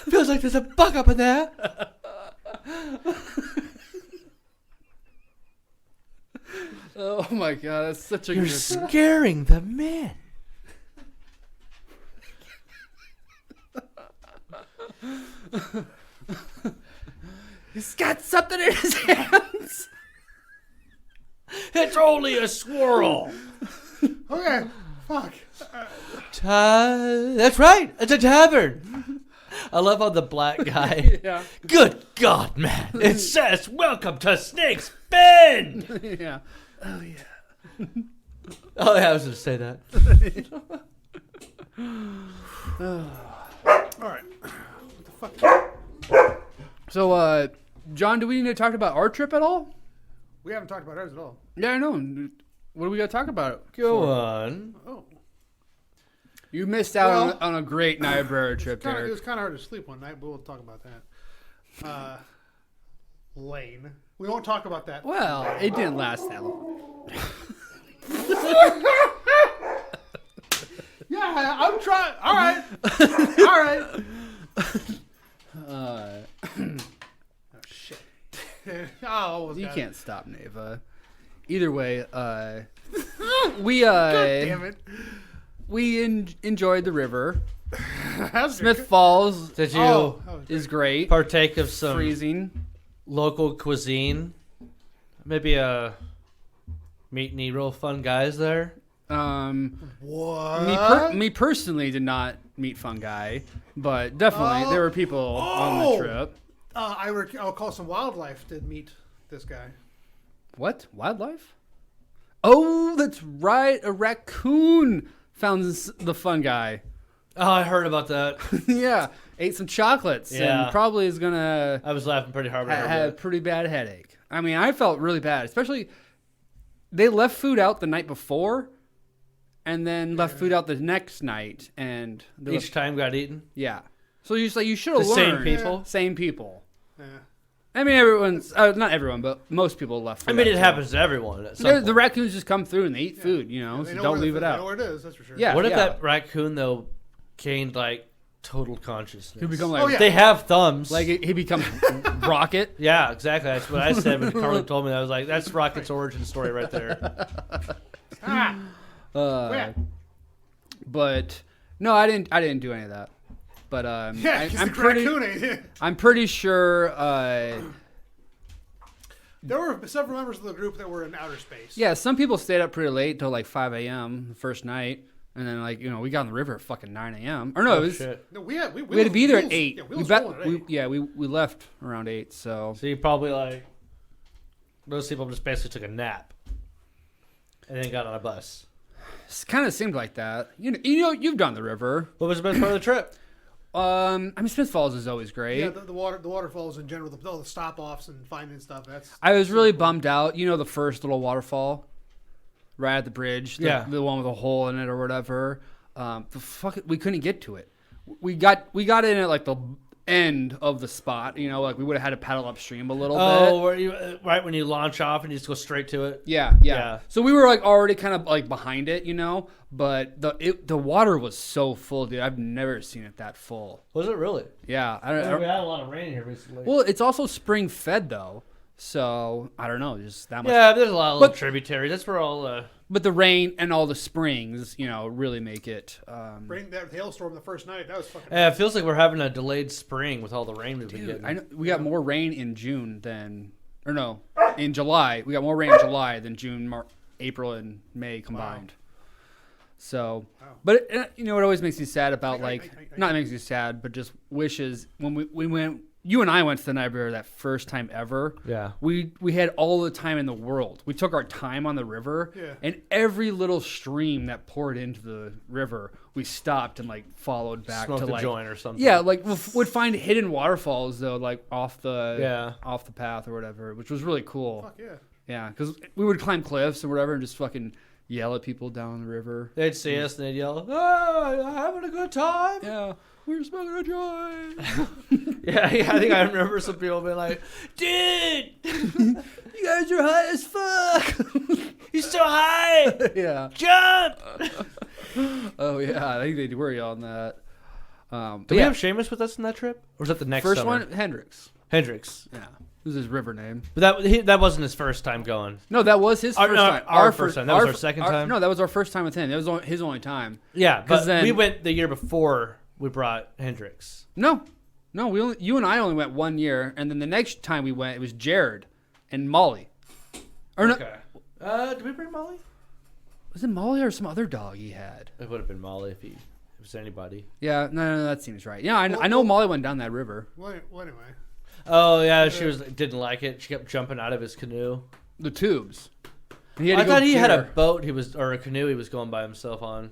Feels like there's a bug up in there. Oh my god, that's such a You're good. scaring the men. He's got something in his hands. It's only a squirrel. Okay. Fuck. That's right. It's a tavern. I love how the black guy. Yeah. Good God, man! It says "Welcome to Snake's Bend." Yeah. Oh yeah, I was gonna say that. All right. What the fuck? So, John, do we need to talk about our trip at all? We haven't talked about ours at all. Yeah, I know. What do we got to talk about? Go on. Oh. You missed out Well, on a great Niobrara trip, It Derek. was kind of hard to sleep one night, but we'll talk about that. Lane. We won't talk about that. Well, it didn't last that long. I'm trying. All right. All right. Oh, shit. You can't stop Neva. Either way, we God damn it. we enjoyed the river. That's Smith Falls Did you Oh, that was is great. partake of some Freezing. local cuisine? Maybe meet any real fun guys there? what? Me personally did not meet fungi, but definitely there were people on the trip. I'll call some wildlife to meet this guy. What? Wildlife? Oh, that's right. A raccoon found the fungi. Oh, I heard about that. Yeah, ate some chocolates Yeah. and probably is gonna I was laughing pretty hard when I heard had a that. pretty bad headache. I mean, I felt really bad, especially they left food out the night before, and then left food out the next night, and Each time got eaten. yeah. So you should have The learned. same people. Same people. Yeah. I mean, everyone's not everyone, but most people left food. I mean, out it too. happens to everyone. At some The point. raccoons just come through and they eat food, They so know don't where leave it They know out. where it is, that's for sure. Yeah. What if that raccoon though gained like total consciousness? He become like, Oh, yeah. They have thumbs. like he becomes Rocket. yeah, exactly. That's what I said when Carly told me that. I was like, that's Rocket's origin story right there. Ah, Uh, but no, I didn't do any of that. But yeah, 'cause I'm the pretty raccoon ain't. I'm pretty sure. There were several members of the group that were in outer space. Yeah, some people stayed up pretty late till like 5 a.m. the first night, and then we got on the river at fucking 9 a.m. Or no, it was Shit. No, we had to be there at 8. Yeah, we wheels bet rolling at 8. we left around 8. So So you probably like those people just basically took a nap and then got on a bus. it kind of seemed like that. You've done the river. What was the best part of the trip? I mean, Smith Falls is always great. Yeah, the waterfalls in general, all the stop offs and finding stuff. That's I was really bummed out. The first little waterfall, right at the bridge. The one with a hole in it or whatever. We couldn't get to it. We got in at like the end of the spot. Like we would have had to paddle upstream a little bit. Oh, where you right when you launch off and you just go straight to it? Yeah. So we were like already kind of like behind it, but the water was so full, dude. I've never seen it that full. Was it really? Yeah. We had a lot of rain here recently. Well, it's also spring fed though. So I don't know, just that much. Yeah, there's a lot of little tributaries. That's where all But the rain and all the springs, really make it. bring that hailstorm the first night. That was fucking. Yeah, it feels like we're having a delayed spring with all the rain we've been Dude, getting. I know we got more rain in June in July. We got more rain in July than June, April, and May combined. So, but it always makes me sad about not makes me sad, but just wishes when we went. You and I went to the Niobrara that first time ever. Yeah. We had all the time in the world. We took our time on the river, and every little stream that poured into the river, we stopped and followed back Smoked to a joint or something. Yeah, would find hidden waterfalls though, off the path or whatever, which was really cool. Fuck yeah. Yeah, because we would climb cliffs or whatever and just fucking yell at people down the river. They'd see us and they'd yell, "Oh, having a good time." Yeah, we were smoking a joint. Yeah, I think I remember some people being like, "Dude, You guys are high as fuck. he's so high! Yeah. Jump!" Oh yeah, I think they were yelling that. Did we have Seamus with us in that trip, or was that the next first summer? one? Hendrix. Hendrix. Yeah, this is his river name. But that wasn't his first time going. No, that was his first time. Our first time. That was our second time? No, that was our first time with him. That was his only time. Yeah, but then- we went the year before we brought Hendrix. No, you and I only went 1 year, and then the next time we went, it was Jared and Molly. Or no, Did we bring Molly? was it Molly or some other dog he had? It would have been Molly if it was anybody. Yeah, no, that seems right. Yeah, I know Molly went down that river. Well, anyway. Oh yeah, she didn't like it. She kept jumping out of his canoe. The tubes. And he had I to go thought he had a clear. boat or a canoe he was going by himself on.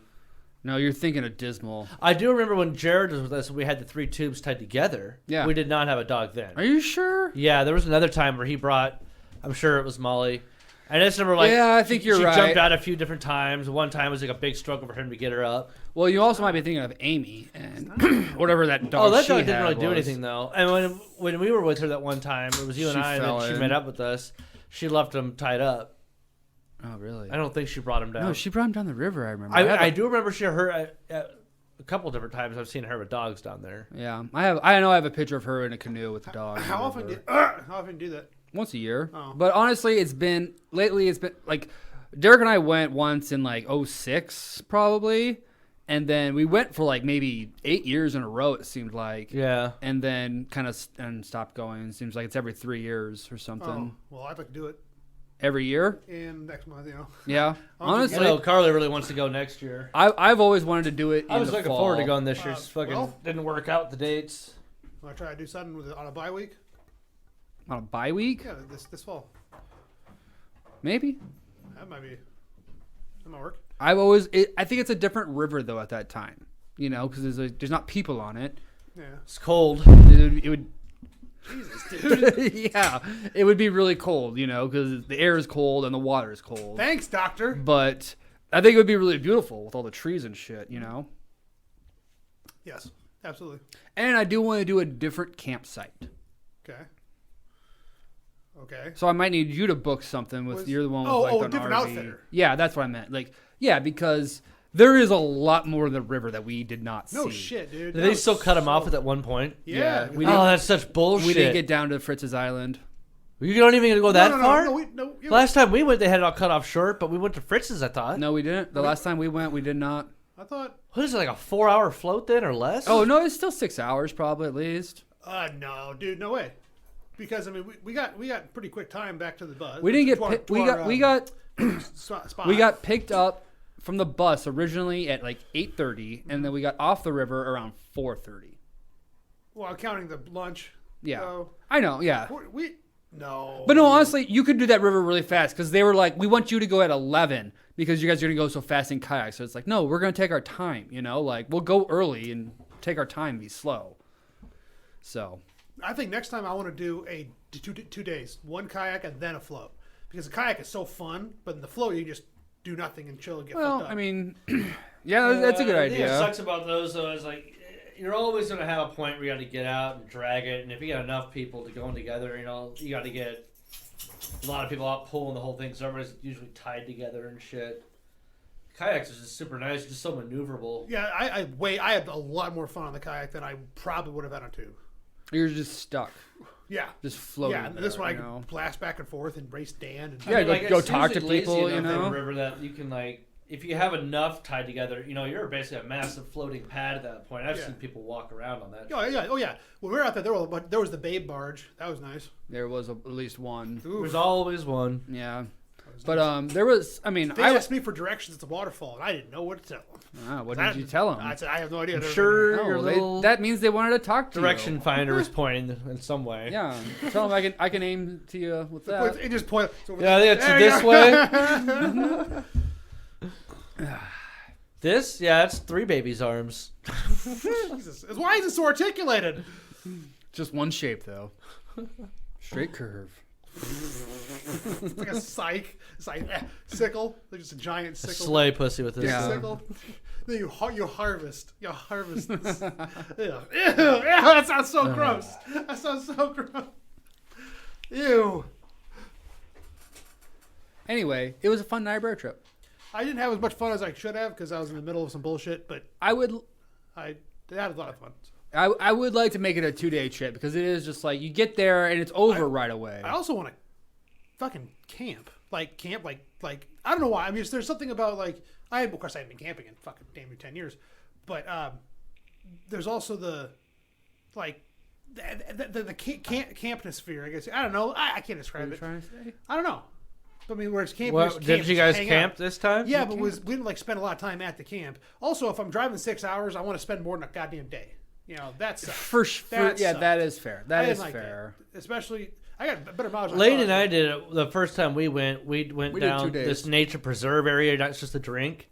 No, you're thinking of Dismal. I do remember when Jared was with us, we had the 3 tubes tied together. Yeah. We did not have a dog then. Are you sure? Yeah, there was another time where he brought, I'm sure it was Molly. And I just remember Yeah, I think you're she right. jumped out a few different times. One time was like a big struggle for him to get her up. Well, you also might be thinking of Amy and whatever that dog. Oh, that she dog didn't had really do was. anything though. And when we were with her that one time, it was you and She I, and fell then she in. met up with us. She left him tied up. Oh, really? I don't think she brought him down. No, she brought him down the river. I remember. I do remember her a couple different times. I've seen her with dogs down there. Yeah, I know I have a picture of her in a canoe with the dog. How often do you do that? Once a year. Oh. But honestly, it's been like Derek and I went once in like 06 probably, and then we went for like maybe 8 years in a row. It seemed like. Yeah. And then kind of stopped going. It seems like it's every 3 years or something. Oh, well, I'd like to do it Every year. in next month. Yeah. Honestly, I know Carly really wants to go next year. I've always wanted to do it. I was looking forward to going this year. Just fucking well- didn't work out the dates. Want to try to do something on a bye week? On a bye week, Yeah, this fall. maybe. That might work. I think it's a different river though at that time. You know, because there's not people on it. Yeah. It's cold. It would Jesus, dude. yeah, it would be really cold, you know, because the air is cold and the water is cold. Thanks, doctor. But I think it would be really beautiful with all the trees and shit, you know. Yes, absolutely. And I do want to do a different campsite. Okay. So I might need you to book something with. You're the one with different RV. outfitter. Yeah, that's what I meant. Like, yeah, because there is a lot more of the river that we did not see. No shit, dude. Did they still cut him off at one point? Yeah. we Oh, that's such bullshit. We didn't get down to Fritz's Island. You don't even go that far? No, Last time we went, they had it all cut off short, but we went to Fritz's, I thought. No, we didn't. The last time we went, we did not. I thought. What is it, like a 4-hour float then or less? Oh no, it's still 6 hours probably at least. No, dude, no way. Because I mean, we got pretty quick time back to the bus. We didn't get spot. we got picked up from the bus originally at like 8:30, and then we got off the river around 4:30. Well, counting the lunch. Yeah, So, I know. Yeah, no. but no, honestly, you could do that river really fast because they were like, "We want you to go at 11 because you guys are gonna go so fast in kayak." So it's like, no, we're gonna take our time. You know, like we'll go early and take our time, be slow. So. I think next time I want to do a 2 days, one kayak and then a float, because the kayak is so fun, but in the float you can just do nothing and chill and get fucked up. I mean, yeah, that's a good The thing idea. that sucks about those though is like you're always gonna have a point where you got to get out and drag it, and if you got enough people to go in together, you know, you got to get a lot of people out pulling the whole thing, so everybody's usually tied together and shit. Kayaks is just super nice, just so maneuverable. Yeah, I had a lot more fun on the kayak than I probably would have had on two. You're just stuck, Yeah. just floating. Yeah, and this one I you know? could blast back and forth and race Dan. And Yeah, go it's talk to usually people, lazy you enough in know? a river that you can like, if you have enough tied together, you know, you're basically a massive floating pad at that point. I've seen people walk around on that. Oh yeah. When we were out there, there was the Babe barge. That was nice. There was at least one. There's always one. Yeah, but there was. I mean, They asked me for directions to the waterfall, and I didn't know what to tell them. What did you tell them? I said I have no idea. I'm sure your No, little that means they wanted to talk to direction you. finder is pointing in some way. Yeah, tell them I can aim to you with that. It just point. Yeah, it's There this you way. This? Yeah, that's 3 babies' arms. Jesus. Why is it so articulated? Just one shape though. Straight curve. It's like a sickle. Like just a giant sickle. Slay pussy with this. Yeah. Sickle. Then you harvest. You harvest this. Ew. That sounds so gross. That sounds so gross. Ew. Anyway, it was a fun Niobrara trip. I didn't have as much fun as I should have because I was in the middle of some bullshit, but I had a lot of fun. I would like to make it a 2-day trip because it is just like you get there and it's over right away. I also want to fucking camp. Like I don't know why. I mean, there's something about like of course I haven't been camping in fucking damn near 10 years, but there's also the campnosphere. I guess I don't know. I can't describe it. Trying to say? I don't know. I mean, where it's camp. Well, did you guys camp this time? Yeah, but we didn't like spend a lot of time at the camp. Also, if I'm driving 6 hours, I want to spend more than a goddamn day. You know, that's Yeah, that is fair. That is fair. That. Especially, I got better mileage. Lane and I did it the first time we went. We went We did down 2 days. this nature preserve area, not just a drink.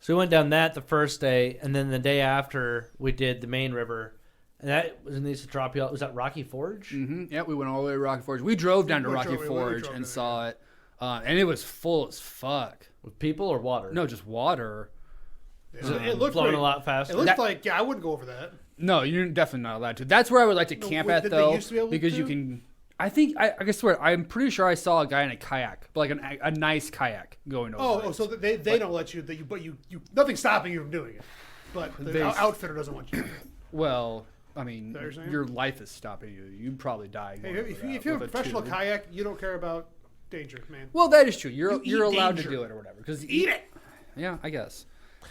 So we went down that the first day, and then the day after we did the main river. And that was in these to drop you out. Was that Rocky Forge? Mm-hmm. Yeah, we went all the way to Rocky Forge. We drove down to Rocky Forge and saw it, and it was full as fuck. With people or water? No, just water. It looked flowing pretty, a lot faster. It looked like I wouldn't go over that. No, you're definitely not allowed to. That's where I would like to camp at did they though, used to be able because to? you can. I think I swear I'm pretty sure I saw a guy in a kayak, but like a nice kayak going over. So they don't let you, but you nothing's stopping you from doing it. But the outfitter doesn't want you to do it. Well, I mean, That what you're saying? your life is stopping you. You'd probably die. Hey, going if over that you're a with professional tube. kayak, you don't care about danger, man. Well, that is true. You're You eat allowed danger. to do it or whatever. Because Eat it. Yeah, I guess.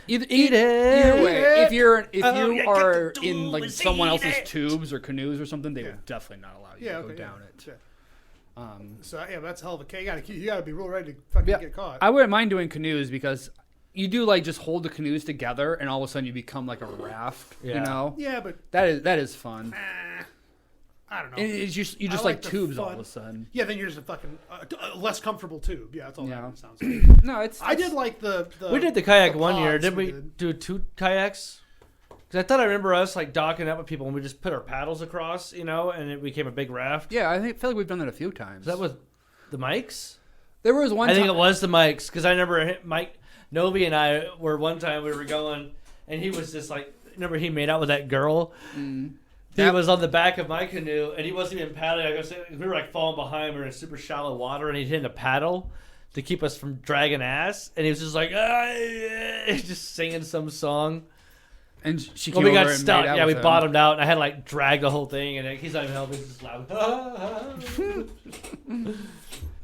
Eat it. Either way, if you you are get the in like tubes, someone eat else's it. tubes or canoes or something, they will definitely not allow you to go down it. Yeah. Um, So that's a hell of a cake. You gotta be real ready to fucking yeah, get caught. I wouldn't mind doing canoes because you do like just hold the canoes together and all of a sudden you become like a raft. You Yeah. know, yeah, but that is fun. I don't know. And it's just you just I like the tubes all fun. of a sudden. Yeah, then you're just a fucking less comfortable tube. Yeah, that's all Yeah. that sounds like. No, it's I did like the We did the kayak the one year. pods Did we did. do 2 kayaks? Because I thought I remember us like docking up with people and we just put our paddles across, and it became a big raft. Yeah, I feel like we've done that a few times. Is that with the mics? There was one I think time. it was the mics because I remember Mike Novi and I were one time we were going and he was just like, remember he made out with that girl? He was on the back of my canoe and he wasn't even paddling. I guess we were like falling behind. We were in super shallow water and he'd hit a paddle to keep us from dragging ass. And he was just like, just singing some song. And she Well, came we over got and stuck. made out Yeah, we with him. bottomed out and I had to like drag the whole thing and he's not even helping. He's just loud.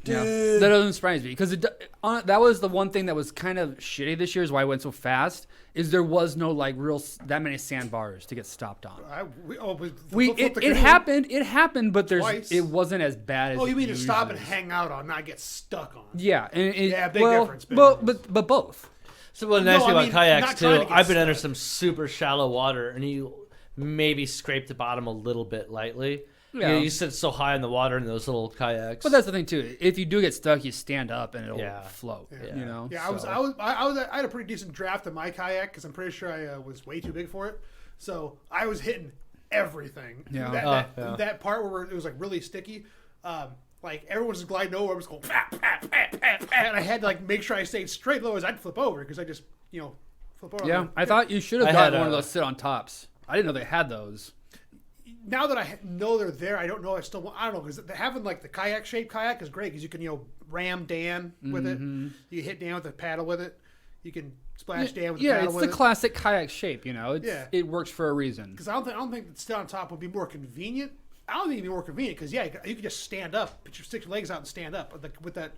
Yeah. That doesn't surprise me because that was the one thing that was kind of shitty this year is why it went so fast is there was no like that many sandbars to get stopped on. It happened, but Twice. it wasn't as bad as. Oh, you mean to usually stop and is. hang out on, not get stuck on? Yeah, and Yeah, big well, difference, big Well, difference. but both. So what's nice No, I about mean, kayaks not trying too, to get I've been under stuck. some super shallow water and you maybe scrape the bottom a little bit lightly. Yeah. You sit so high in the water in those little kayaks. But that's the thing too. If you do get stuck, you stand up and it'll float. Yeah. You know. Yeah, So- I had a pretty decent draft in my kayak because I'm pretty sure I was way too big for it. So I was hitting everything. Yeah. That part where it was like really sticky. Like everyone was gliding over, I was going, pat, pat, pat, pat, pat, and I had to like make sure I stayed straight. Otherwise, I'd flip over because I just flip over. Yeah, I thought you should have I gotten had one of a- those sit on tops. I didn't know they had those. Now that I know they're there, I don't know. I don't know because having like the kayak shaped kayak is great because you can ram Dan with it. You hit Dan with a paddle with it. You can splash Dan with a Yeah, paddle it's with the it. classic kayak shape. You know, it works for a reason. Because I don't think sit on top would be more convenient. I don't think it'd be more convenient because you could just stand up, stick your legs out and stand up. With that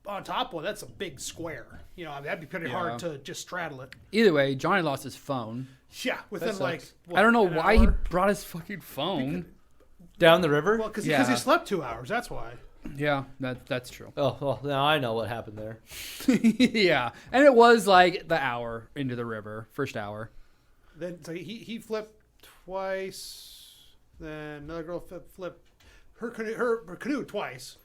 on top one, that's a big square. That'd be pretty hard to just straddle it. Either way, Johnny lost his phone. Yeah, within sucks. like I don't know an why hour? he brought his fucking phone. down the river? Well, because Yeah. he slept 2 hours. That's why. Yeah, that's true. Oh, well, now I know what happened there. Yeah, and it was like the hour into the river, first hour. Then so he flipped twice. Then another girl flipped her canoe twice.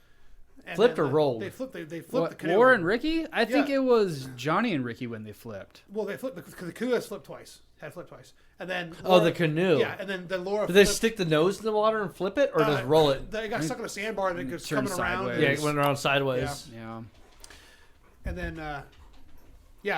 And Flipped then, or rolled? They flipped the What, canoe. Laura and Ricky? I think Yeah. it was Johnny and Ricky when they flipped. Well, they flipped because the canoe has flipped twice. Had flipped twice, and then Oh, the canoe. Yeah, and then Laura. Do they flipped, stick the nose in the water and flip it or just roll it? They got stuck on a sandbar and it was Turned coming around. sideways. Yeah, it went around sideways. Yeah. And then,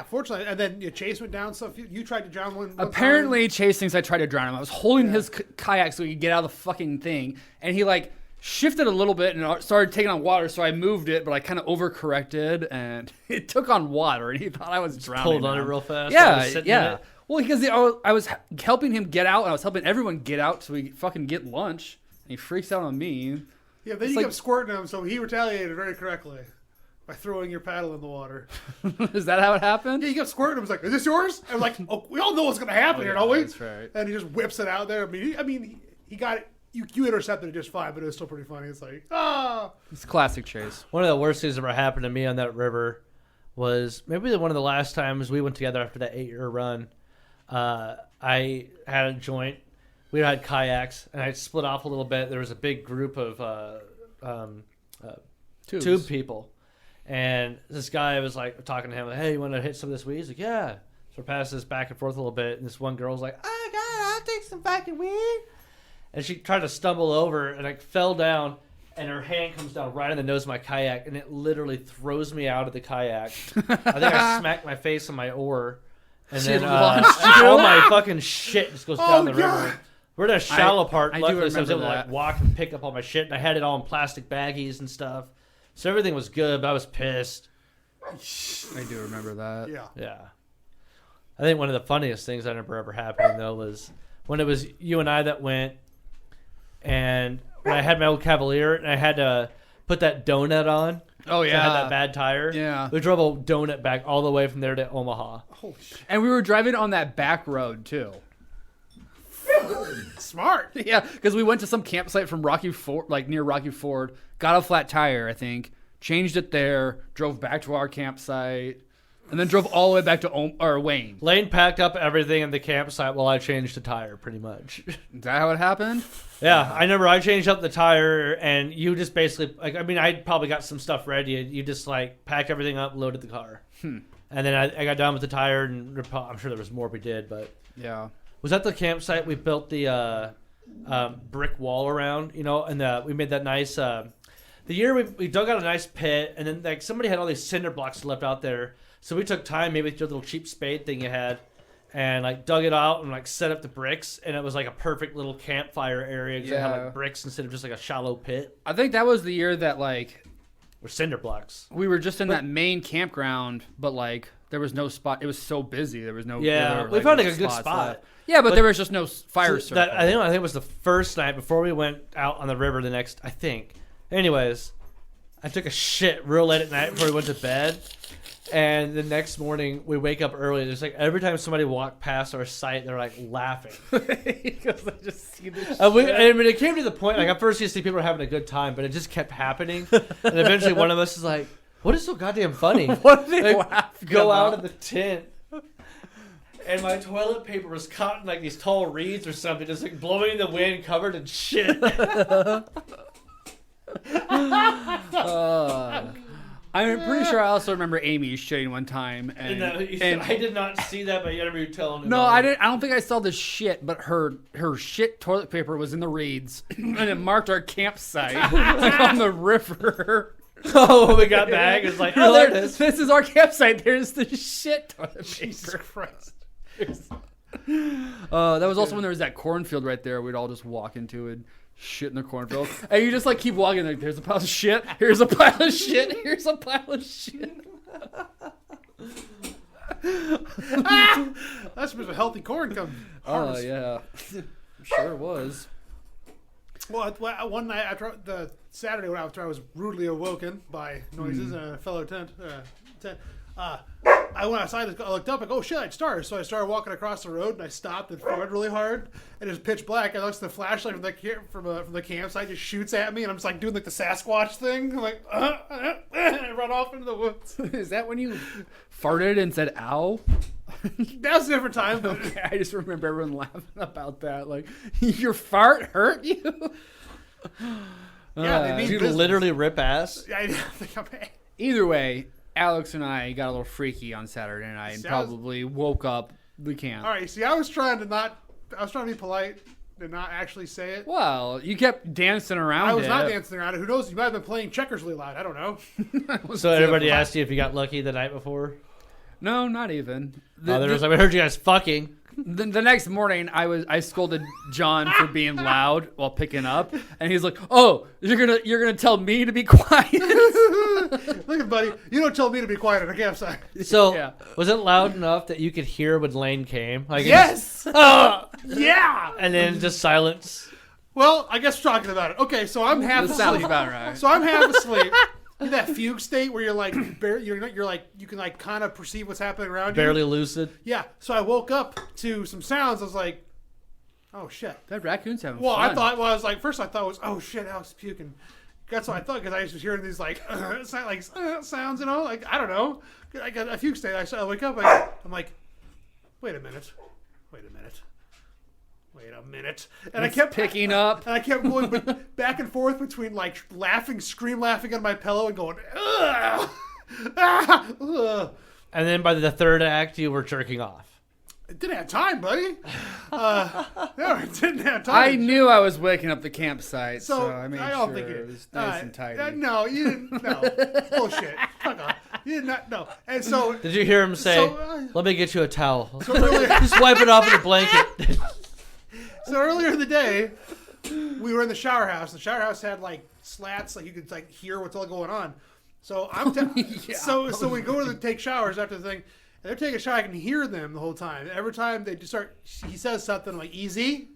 fortunately, and then Chase went down. So you tried to drown one. Apparently, Chase thinks I tried to drown him. I was holding his kayak so he could get out of the fucking thing, and he like shifted a little bit and started taking on water. So I moved it, but I kind of overcorrected, and it took on water, and he thought I was drowning. Pulled on it him. real fast. while he was sitting in it. Well, because I was helping him get out, and I was helping everyone get out so we fucking get lunch. And he freaks out on me. Yeah, then you kept squirting him, so he retaliated very correctly by throwing your paddle in the water. Is that how it happened? Yeah, you kept squirting him. He's like, "Is this yours?" I'm like, "Oh, we all know what's going to happen here, don't we?" That's right. And he just whips it out there. I mean, he got it. You intercepted it just fine, but it was still pretty funny. It's like, It's classic Chase. One of the worst things that ever happened to me on that river was maybe one of the last times we went together after that 8-year run. I had a joint. We had kayaks, and I split off a little bit. There was a big group of tube people. And this guy was like talking to him, like, "Hey, you want to hit some of this weed?" He's like, "Yeah." So we're passing this back and forth a little bit, and this one girl's like, "Oh, God, I'll take some fucking weed." And she tried to stumble over and like fell down, and her hand comes down right on the nose of my kayak, and it literally throws me out of the kayak. I think I smacked my face on my oar, and She then launched you? all my fucking shit just goes down the God. river. We're in a shallow part. I do Luckily, so I was able remember to like that. walk and pick up all my shit, and I had it all in plastic baggies and stuff. So everything was good, but I was pissed. I do remember that. Yeah. Yeah. I think one of the funniest things that ever happened though was when it was you and I that went, and when I had my old Cavalier and I had to put that donut on. Oh I had yeah. that bad tire. Yeah. We drove a donut back all the way from there to Omaha. Holy shit. And we were driving on that back road too. Smart. Yeah, because we went to some campsite from Rocky Ford, like near Rocky Ford, got a flat tire, I think, changed it there, drove back to our campsite, and then drove all the way back to Wayne. Lane packed up everything in the campsite while I changed the tire, pretty much. Is that how it happened? Yeah, I remember I changed up the tire, and you just basically, like, I mean, I probably got some stuff ready. You just, like, packed everything up, loaded the car. And then I got done with the tire, and I'm sure there was more we did, but... Yeah. Was that the campsite we built the brick wall around, you know, and we made that nice... the year we dug out a nice pit, and then, like, somebody had all these cinder blocks left out there, so we took time, maybe with your little cheap spade thing you had, and like dug it out and like set up the bricks, and it was like a perfect little campfire area because it had like bricks instead of just like a shallow pit I think that was the year that, like, or cinder blocks. we were just in that main campground, but, like, there was no spot. It was so busy. There was no... Yeah, there were, we found no like a good spots spot. left. Yeah, but But- there was just no fire So circle. I think it was the first night before we went out on the river the next, I think. Anyways, I took a shit real late at night before we went to bed. And the next morning, we wake up early. There's like every time somebody walked past our site, they're like laughing. Because I just see this I mean, it came to the point, like at first you see people are having a good time, but it just kept happening. And eventually one of us is like, what is so goddamn funny? What are they Like, laughing go about? out of the tent. And my toilet paper was caught in like these tall reeds or something, just like blowing in the wind, covered in shit. I'm pretty sure I also remember Amy shitting one time, and I did not see that, but I remember you telling me. no, about I it. didn't. I don't think I saw the shit, but her shit toilet paper was in the reeds, and it marked our campsite like on the river. Oh, when we got back, it's like, oh, there it is. This is our campsite. There's the shit toilet Jesus paper. Christ. That was also when there was that cornfield right there. We'd all just walk into it, shit in the cornfield, and you just like keep walking. Like, there's a pile of shit. Here's a pile of shit. Here's a pile of shit. That's where the healthy corn comes. Oh yeah, sure was. Well, one night after the Saturday after I was rudely awoken by noises in a fellow tent, I went outside. I looked up. Like, oh shit! I'd stars. So I started walking across the road, and I stopped and forward really hard. And it was pitch black. I looked at the flashlight from the campsite, just shoots at me, and I'm just like doing like the Sasquatch thing. I'm like, and I run off into the woods. Is that when you farted and said "ow"? That was a different time. But Okay, I just remember everyone laughing about that. Like, your fart hurt you? yeah, they mean Did you business. literally rip ass? I think I'm. Either way, Alex and I got a little freaky on Saturday night and See, I was- probably woke up the camp. All right. See, I was trying to be polite and not actually say it. Well, you kept dancing around I was it. not dancing around it. Who knows? You might have been playing checkers really loud. I don't know. So everybody asked you if you got lucky the night before? No, not even. There was like, we heard you guys fucking. The next morning, I scolded John for being loud while picking up, and he's like, "Oh, you're gonna tell me to be quiet?" Look at buddy. You don't tell me to be quiet at a campsite. So Yeah. was it loud enough that you could hear when Lane came? Like Yes. Yeah. and then just silence. Well, I guess we're talking about it. Okay, so I'm half That sounds asleep. about right. So I'm half asleep. In that fugue state where you're like, you're like, you can like kind of perceive what's happening around you. Barely lucid. Yeah. So I woke up to some sounds. I was like, oh shit. That raccoon's having Well, fun. I was like, first I thought it was, oh shit, Alex is puking. That's what I thought because I was just hearing these like, sounds, you know, like I don't know. I got a fugue state. I wake up. I'm like, wait a minute. And I kept picking up. and I kept going back and forth between like scream laughing on my pillow and going, ugh, ugh. And then by the third act, you were jerking off. I didn't have time, buddy. No, I didn't have time. I knew I was waking up the campsite, so, So I made I don't sure think it was nice and tidy. no, you didn't. No, bullshit. Fuck off. You did not. No. And so, Did you hear him say, So, let me get you a towel? so earlier, Just wipe it off with a blanket. So earlier in the day, we were in the shower house. The shower house had like slats, like you could like hear what's all going on. So so we go to take showers after the thing, and they're taking a shower. I can hear them the whole time. Every time they just start, he says something like easy.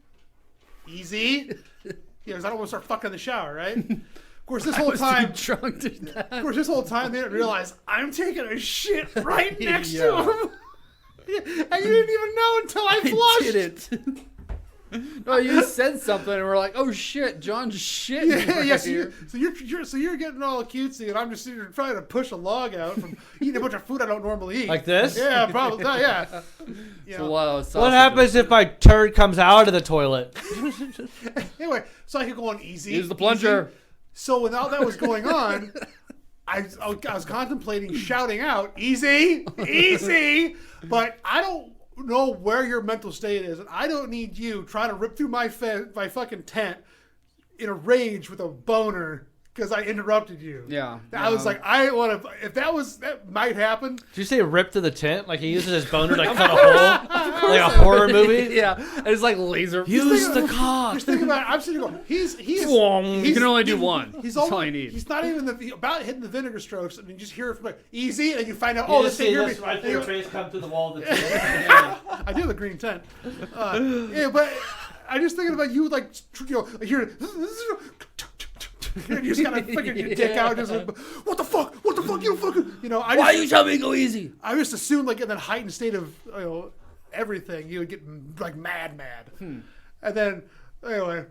Because I don't want to start fucking in the shower, right? Of course, this whole time, drunk to that. of course, this whole time they didn't realize I'm taking a shit right next to him. And you didn't even know until I flushed. Did it. No, you said something, and we're like, "Oh shit, John's shit." Yeah. So you're getting all cutesy, and I'm just sitting here trying to push a log out from eating a bunch of food I don't normally eat. Like this? Yeah, probably. Yeah. You know. What happens if my turd comes out of the toilet? Anyway, so I could go on easy. Use the plunger. Easy. So when all that was going on, I was contemplating shouting out, "Easy, easy," but I don't know where your mental state is, and I don't need you trying to rip through my fucking tent in a rage with a boner because I interrupted you. Yeah. I was like, I want to. If that might happen. Did you say rip to the tent? Like he uses his boner to cut a hole, like a horror movie? Yeah, and it's like laser. Use the cock. Just think about it. I'm sitting there going, he's You can only do one. He's That's all you need. He's not even about hitting the vinegar strokes, and you just hear it from like, easy, and you find out, You this just thing see hear this me. right through your face come through the wall of the tent. I do have a green tent. Yeah, but I'm just thinking about you, like, hear you just gotta figure your dick out. Just like, what the fuck? What the fuck? You fucking, Why you tell me to go easy? I just assumed, like, in that heightened state of, everything, you would get like mad. And then, anyway,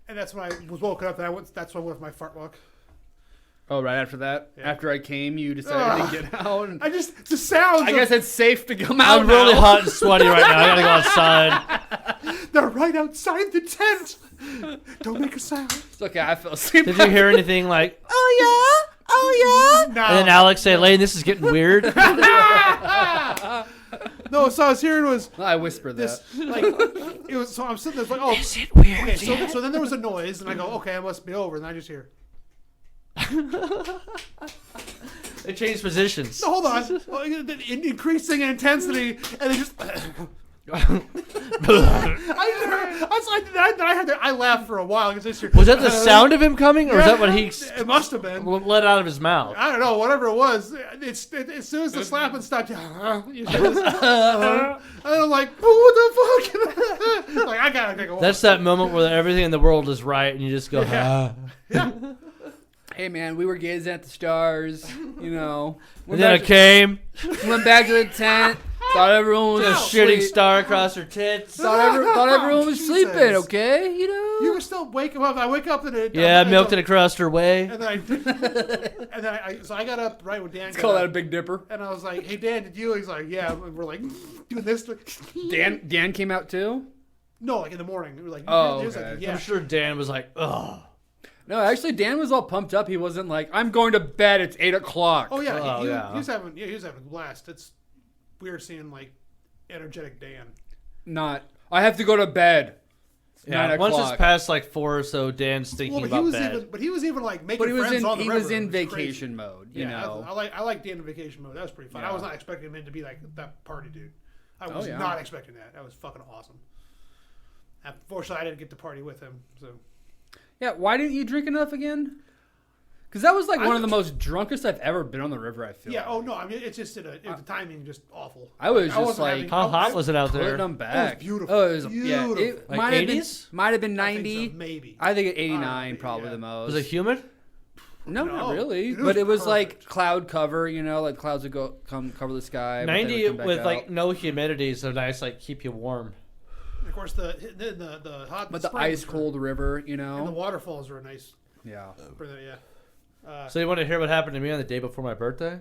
and that's when I was woken up. That's when I went with my fart walk. Oh, right after that? Yeah. After I came, you decided to get out? And the sounds. I guess it's safe to come out. I'm really hot and sweaty right now. I gotta go outside. They're right outside the tent. Don't make a sound. It's okay, I fell asleep. Did you hear anything like, oh yeah? No. And then Alex say, Lane, this is getting weird. No, so I was hearing was I whispered this, that. like, it was, so I'm sitting there like, oh. Is it weird? Okay, so then there was a noise, and I go, okay, I must be over, and I just hear. They changed positions. No, hold on. Increasing in intensity, and they just. I laughed for a while because Was that the sound of him coming, or was that what he It must have been. let out of his mouth? I don't know. Whatever it was, as soon as the slapping stopped, and I'm like, what the fuck? Like, I gotta take a walk. That's that moment where everything in the world is right, and you just go, Yeah. Hey man, we were gazing at the stars, And then I came, went back to the tent, thought everyone was a asleep. shooting star across her tits. Thought everyone was Jesus. sleeping, okay? You were still waking up. I wake up in it. Yeah, milked it across her way. And then so I got up right when Dan. Let's call that a Big Dipper. And I was like, "Hey Dan, did you?" He's like, "Yeah." And we're like doing this. Dan came out too? No, like in the morning. We were like, Oh, he was okay. like, yeah. I'm sure Dan was like, ugh. No, actually, Dan was all pumped up. He wasn't like, "I'm going to bed. It's 8 o'clock." Oh yeah, Oh, he yeah. was having a blast. It's weird seeing like energetic Dan. Not. I have to go to bed. It's 9 Once o'clock. it's past like 4 or so, Dan's thinking Well, about bed. he was even like making But he was friends in on the river. he was in It crazy. vacation mode. You know. I like Dan in vacation mode. That was pretty fun. Yeah. I was not expecting him to be like that party dude. I was yeah. not expecting that. That was fucking awesome. Unfortunately, I didn't get to party with him. So Yeah. Why didn't you drink enough again? Because that was like one of the most drunkest I've ever been on the river. I feel. yeah. Like. Oh no. I mean, it's just the timing just awful. I was I just wasn't like. having- How hot was it out Putting there? them back. beautiful. Oh, it was Beautiful. Yeah, it Like might have been 80s? 90. So, maybe. I think 89 probably yeah. the most. Was it humid? No, No. not really. It was But it was like perfect. cloud cover. Like clouds would come cover the sky. but they would 90 come back with out. like no humidity, so nice, like keep you warm. Of course, the hot. But the springs ice were- cold river. and the waterfalls were nice. Yeah. For the, yeah. So you want to hear what happened to me on the day before my birthday?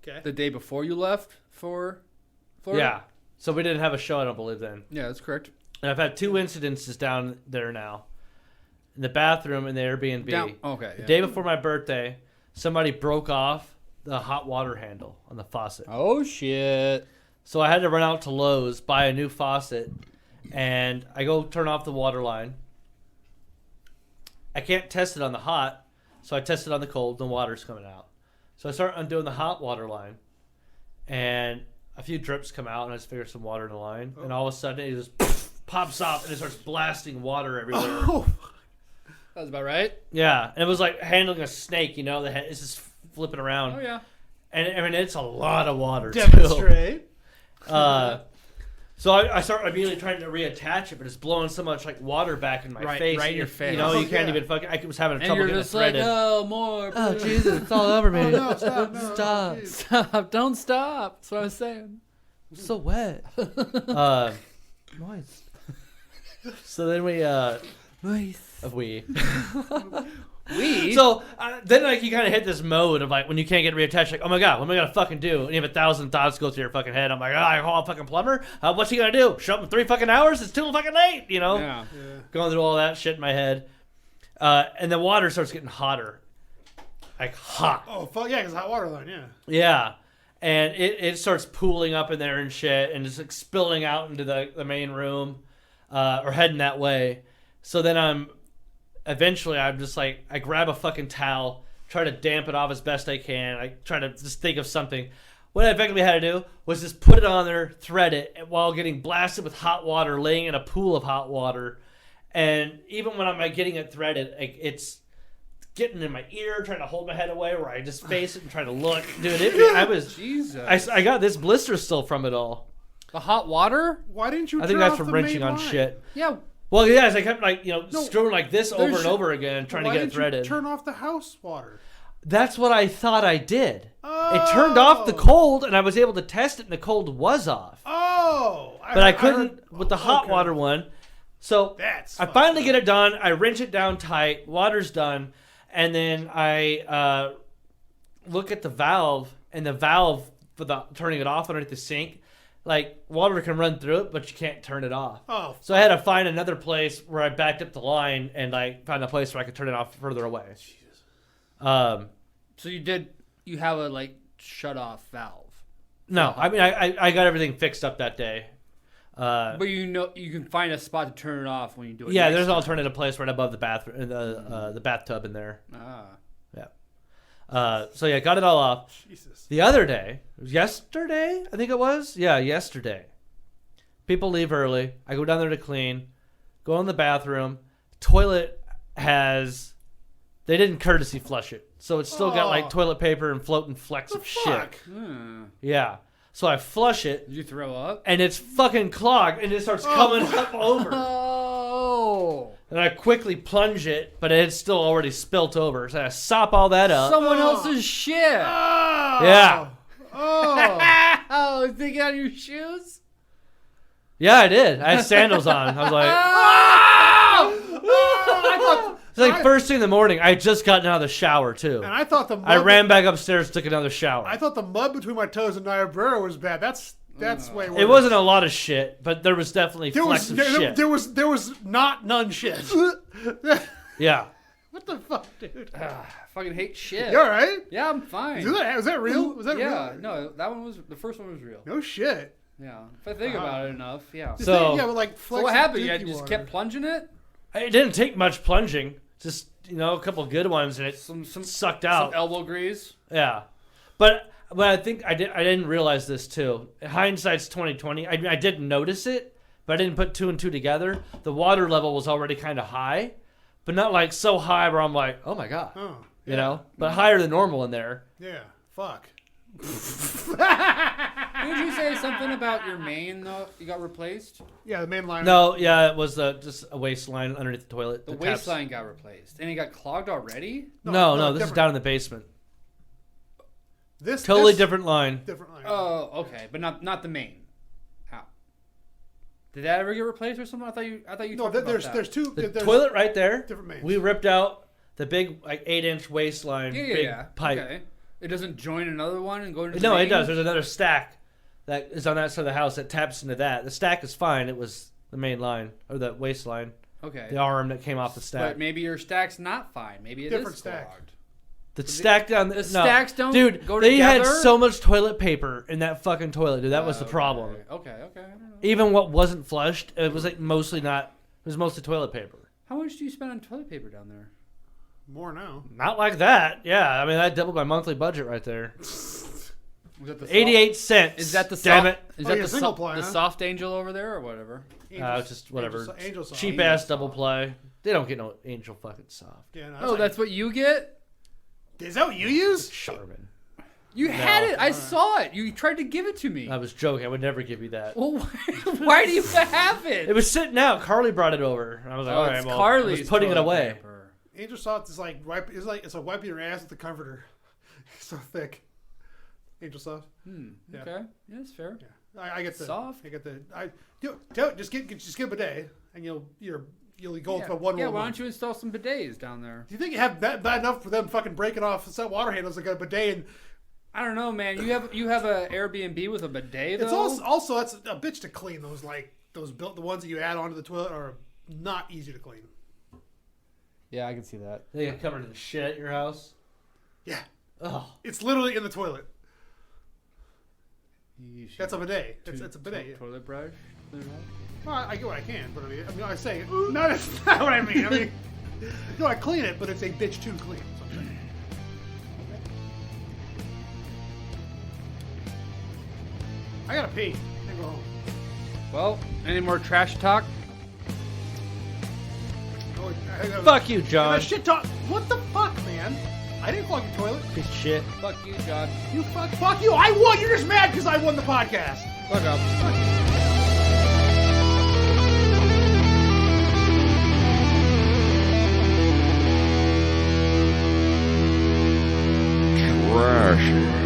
Okay. The day before you left for Florida? Yeah. So we didn't have a show, I don't believe then. Yeah, that's correct. And I've had 2 incidences down there now. In the bathroom in the Airbnb. Okay. The Yeah. day before my birthday, somebody broke off the hot water handle on the faucet. Oh shit. So I had to run out to Lowe's, buy a new faucet, and I go turn off the water line. I can't test it on the hot, so I test it on the cold, the water's coming out. So I start undoing the hot water line, and a few drips come out, and I just figure some water in the line, and all of a sudden it just pops off and it starts blasting water everywhere. Oh, That was about right. Yeah, and it was like handling a snake. You know, the head is just flipping around. Oh yeah. And I mean, it's a lot of water. demonstrate. Too. So I start immediately trying to reattach it, but it's blowing so much like water back in my face. Right in your face. You know, you can't Yeah. even fucking. I was having And trouble you're getting it just like, threaded. oh, more. Oh Jesus, it's all over me. Oh, no, stop. No, Stop. please. Stop. Don't stop. That's what I was saying. I'm so wet. Moist. So then we We. So then like you kind of hit this mode of like when you can't get reattached, like, oh my god, what am I gonna fucking do? And you have 1,000 thoughts go through your fucking head. I'm like, I call a fucking plumber. What's he gonna do? Show up in 3 fucking hours? It's too fucking late. You know, Yeah. going through all that shit in my head, and the water starts getting hotter, like hot. Oh, fuck yeah, because hot water line, yeah. Yeah. And it starts pooling up in there and shit, and just like spilling out into the main room, or heading that way. So then I'm just like, I grab a fucking towel, try to damp it off as best I can. I try to just think of something. What I effectively had to do was just put it on there, thread it, while getting blasted with hot water, laying in a pool of hot water. And even when I'm like getting it threaded, like, it's getting in my ear, trying to hold my head away where I just face it and try to look. Dude, I was... Jesus. I got this blister still from it all. The hot water? Why didn't you I think turn that's off from the wrenching main on line? shit. Yeah. Well, yeah, as I kept like, No, screwing like this over and should- over again, trying to Why get it didn't threaded. you turn off the house water? That's what I thought I did. Oh. It turned off the cold, and I was able to test it, and the cold was off. Oh. But I couldn't with the hot okay. water one. So That's I fucked finally up. get it done. I wrench it down tight. Water's done. And then I look at the valve, and the valve for the turning it off underneath the sink, like, water can run through it, but you can't turn it off. Oh. So I had to find another place where I backed up the line and like found a place where I could turn it off further away. Jesus. So you have a like shut off valve. No, I mean I got everything fixed up that day. But you can find a spot to turn it off when you do it. Yeah, next there's an time. alternative place right above the bathroom, the bathtub in there. Ah. Yeah. So yeah, got it all off. Jesus. The other day, yesterday, I think it was. Yeah, yesterday. People leave early. I go down there to clean. Go in the bathroom. Toilet has. They didn't courtesy flush it, so it's still got like toilet paper and floating flecks of Fuck. shit. Hmm. Yeah. So I flush it, Did you throw up? and it's fucking clogged, and it starts coming up over. Oh. And I quickly plunge it, but it's still already spilt over. So I sop all that up. Someone else's shit. Oh. Yeah. Oh. Oh, did they get on your shoes? Yeah, I did. I had sandals on. I was like, Oh. it's like first thing in the morning. I had just gotten out of the shower too. And I thought the mud, I ran back upstairs, took another shower. I thought the mud between my toes in Niobrara was bad. That's way worse. It wasn't a lot of shit, but there was definitely There flecks was of shit. there was not none shit. Yeah. What the fuck, dude? I fucking hate shit. You all right? Yeah, I'm fine. Was that real? Was that Yeah, real? no, that one was the first one was real. No shit. Yeah, if I think about it enough, yeah. So- yeah, but like So what happened? You just kept plunging it? It didn't take much plunging. Just, a couple good ones, and it Some sucked out. Some elbow grease. Yeah, but I think I didn't realize this too. Hindsight's 2020. I didn't notice it, but I didn't put two and two together. The water level was already kind of high, but not like so high where I'm like, oh my god, Oh, you know, but higher than normal in there. yeah. Fuck. Did you say something about your main though? You got replaced. Yeah, the main line. No, yeah, it was just a waistline underneath the toilet. The taps. waistline got replaced, and it got clogged already. No, this is different. down in the basement. This Totally this- different line. Different line. Oh, okay, but not the main. How? Did that ever get replaced or something? I thought you no, talked about there's that. there's two. The there's toilet right there. different mains. We ripped out the big 8-inch waistline, Yeah, big yeah. pipe. Okay. It doesn't join another one and go into. No, the it main? does. There's another stack that is on that side of the house that taps into that. The stack is fine. It was the main line or the waistline, Okay. the arm that came off the stack. But maybe your stack's not fine. Maybe it Different is stack. clogged. The stack down the no. stacks don't Dude, go they had together? so much toilet paper in that fucking toilet, dude. That was the Okay. problem. Okay. I don't know. Even what wasn't flushed, it was like mostly not. It was mostly toilet paper. How much do you spend on toilet paper down there? More now. Not like that. Yeah, I mean that doubled my monthly budget right there. Was that the 88 cents. Is that the damn soft, it? Is Oh, that yeah, the, single ply, the huh? soft angel over there or whatever? Just whatever. Angel soft. Cheap ass double ply. They don't get no angel fucking soft. Yeah, no, Oh, that's what you get? is that what you use? Charmin. You had it. I saw it. You tried to give it to me. I was joking. I would never give you that. Well, why do you have it? It was sitting out. Carly brought it over. I was like, all right, it's well, Carly's I was putting it toilet away. paper. Angel soft is like it's like wiping your ass with the comforter. It's so thick. Angel soft. Yeah. Okay. Yeah, that's fair. Yeah. I get the Soft? I get the just get a bidet and you'll go with one. Yeah, why don't you install some bidets down there? Do you think you have bad enough for them fucking breaking off set water handles like a bidet? And I don't know, man. You have a Airbnb with a bidet though. it's also that's a bitch to clean. The ones that you add onto the toilet are not easy to clean. Yeah, I can see that. They get covered in shit at your house. Yeah, Oh, it's literally in the toilet. That's a bidet. To- It's a bidet. Yeah. Toilet brush. Well, I get what I can, but I mean, I say no. That's not what I mean. I mean, no, I clean it, but it's a bitch to clean. So I'm saying. I gotta pee. I go home. Well, any more trash talk? fuck you, John. Shit talk. What the fuck, man? I didn't fuck your toilet. Piece of shit. Fuck you, John. You fuck you. I won. You're just mad because I won the podcast. Fuck up. Trash.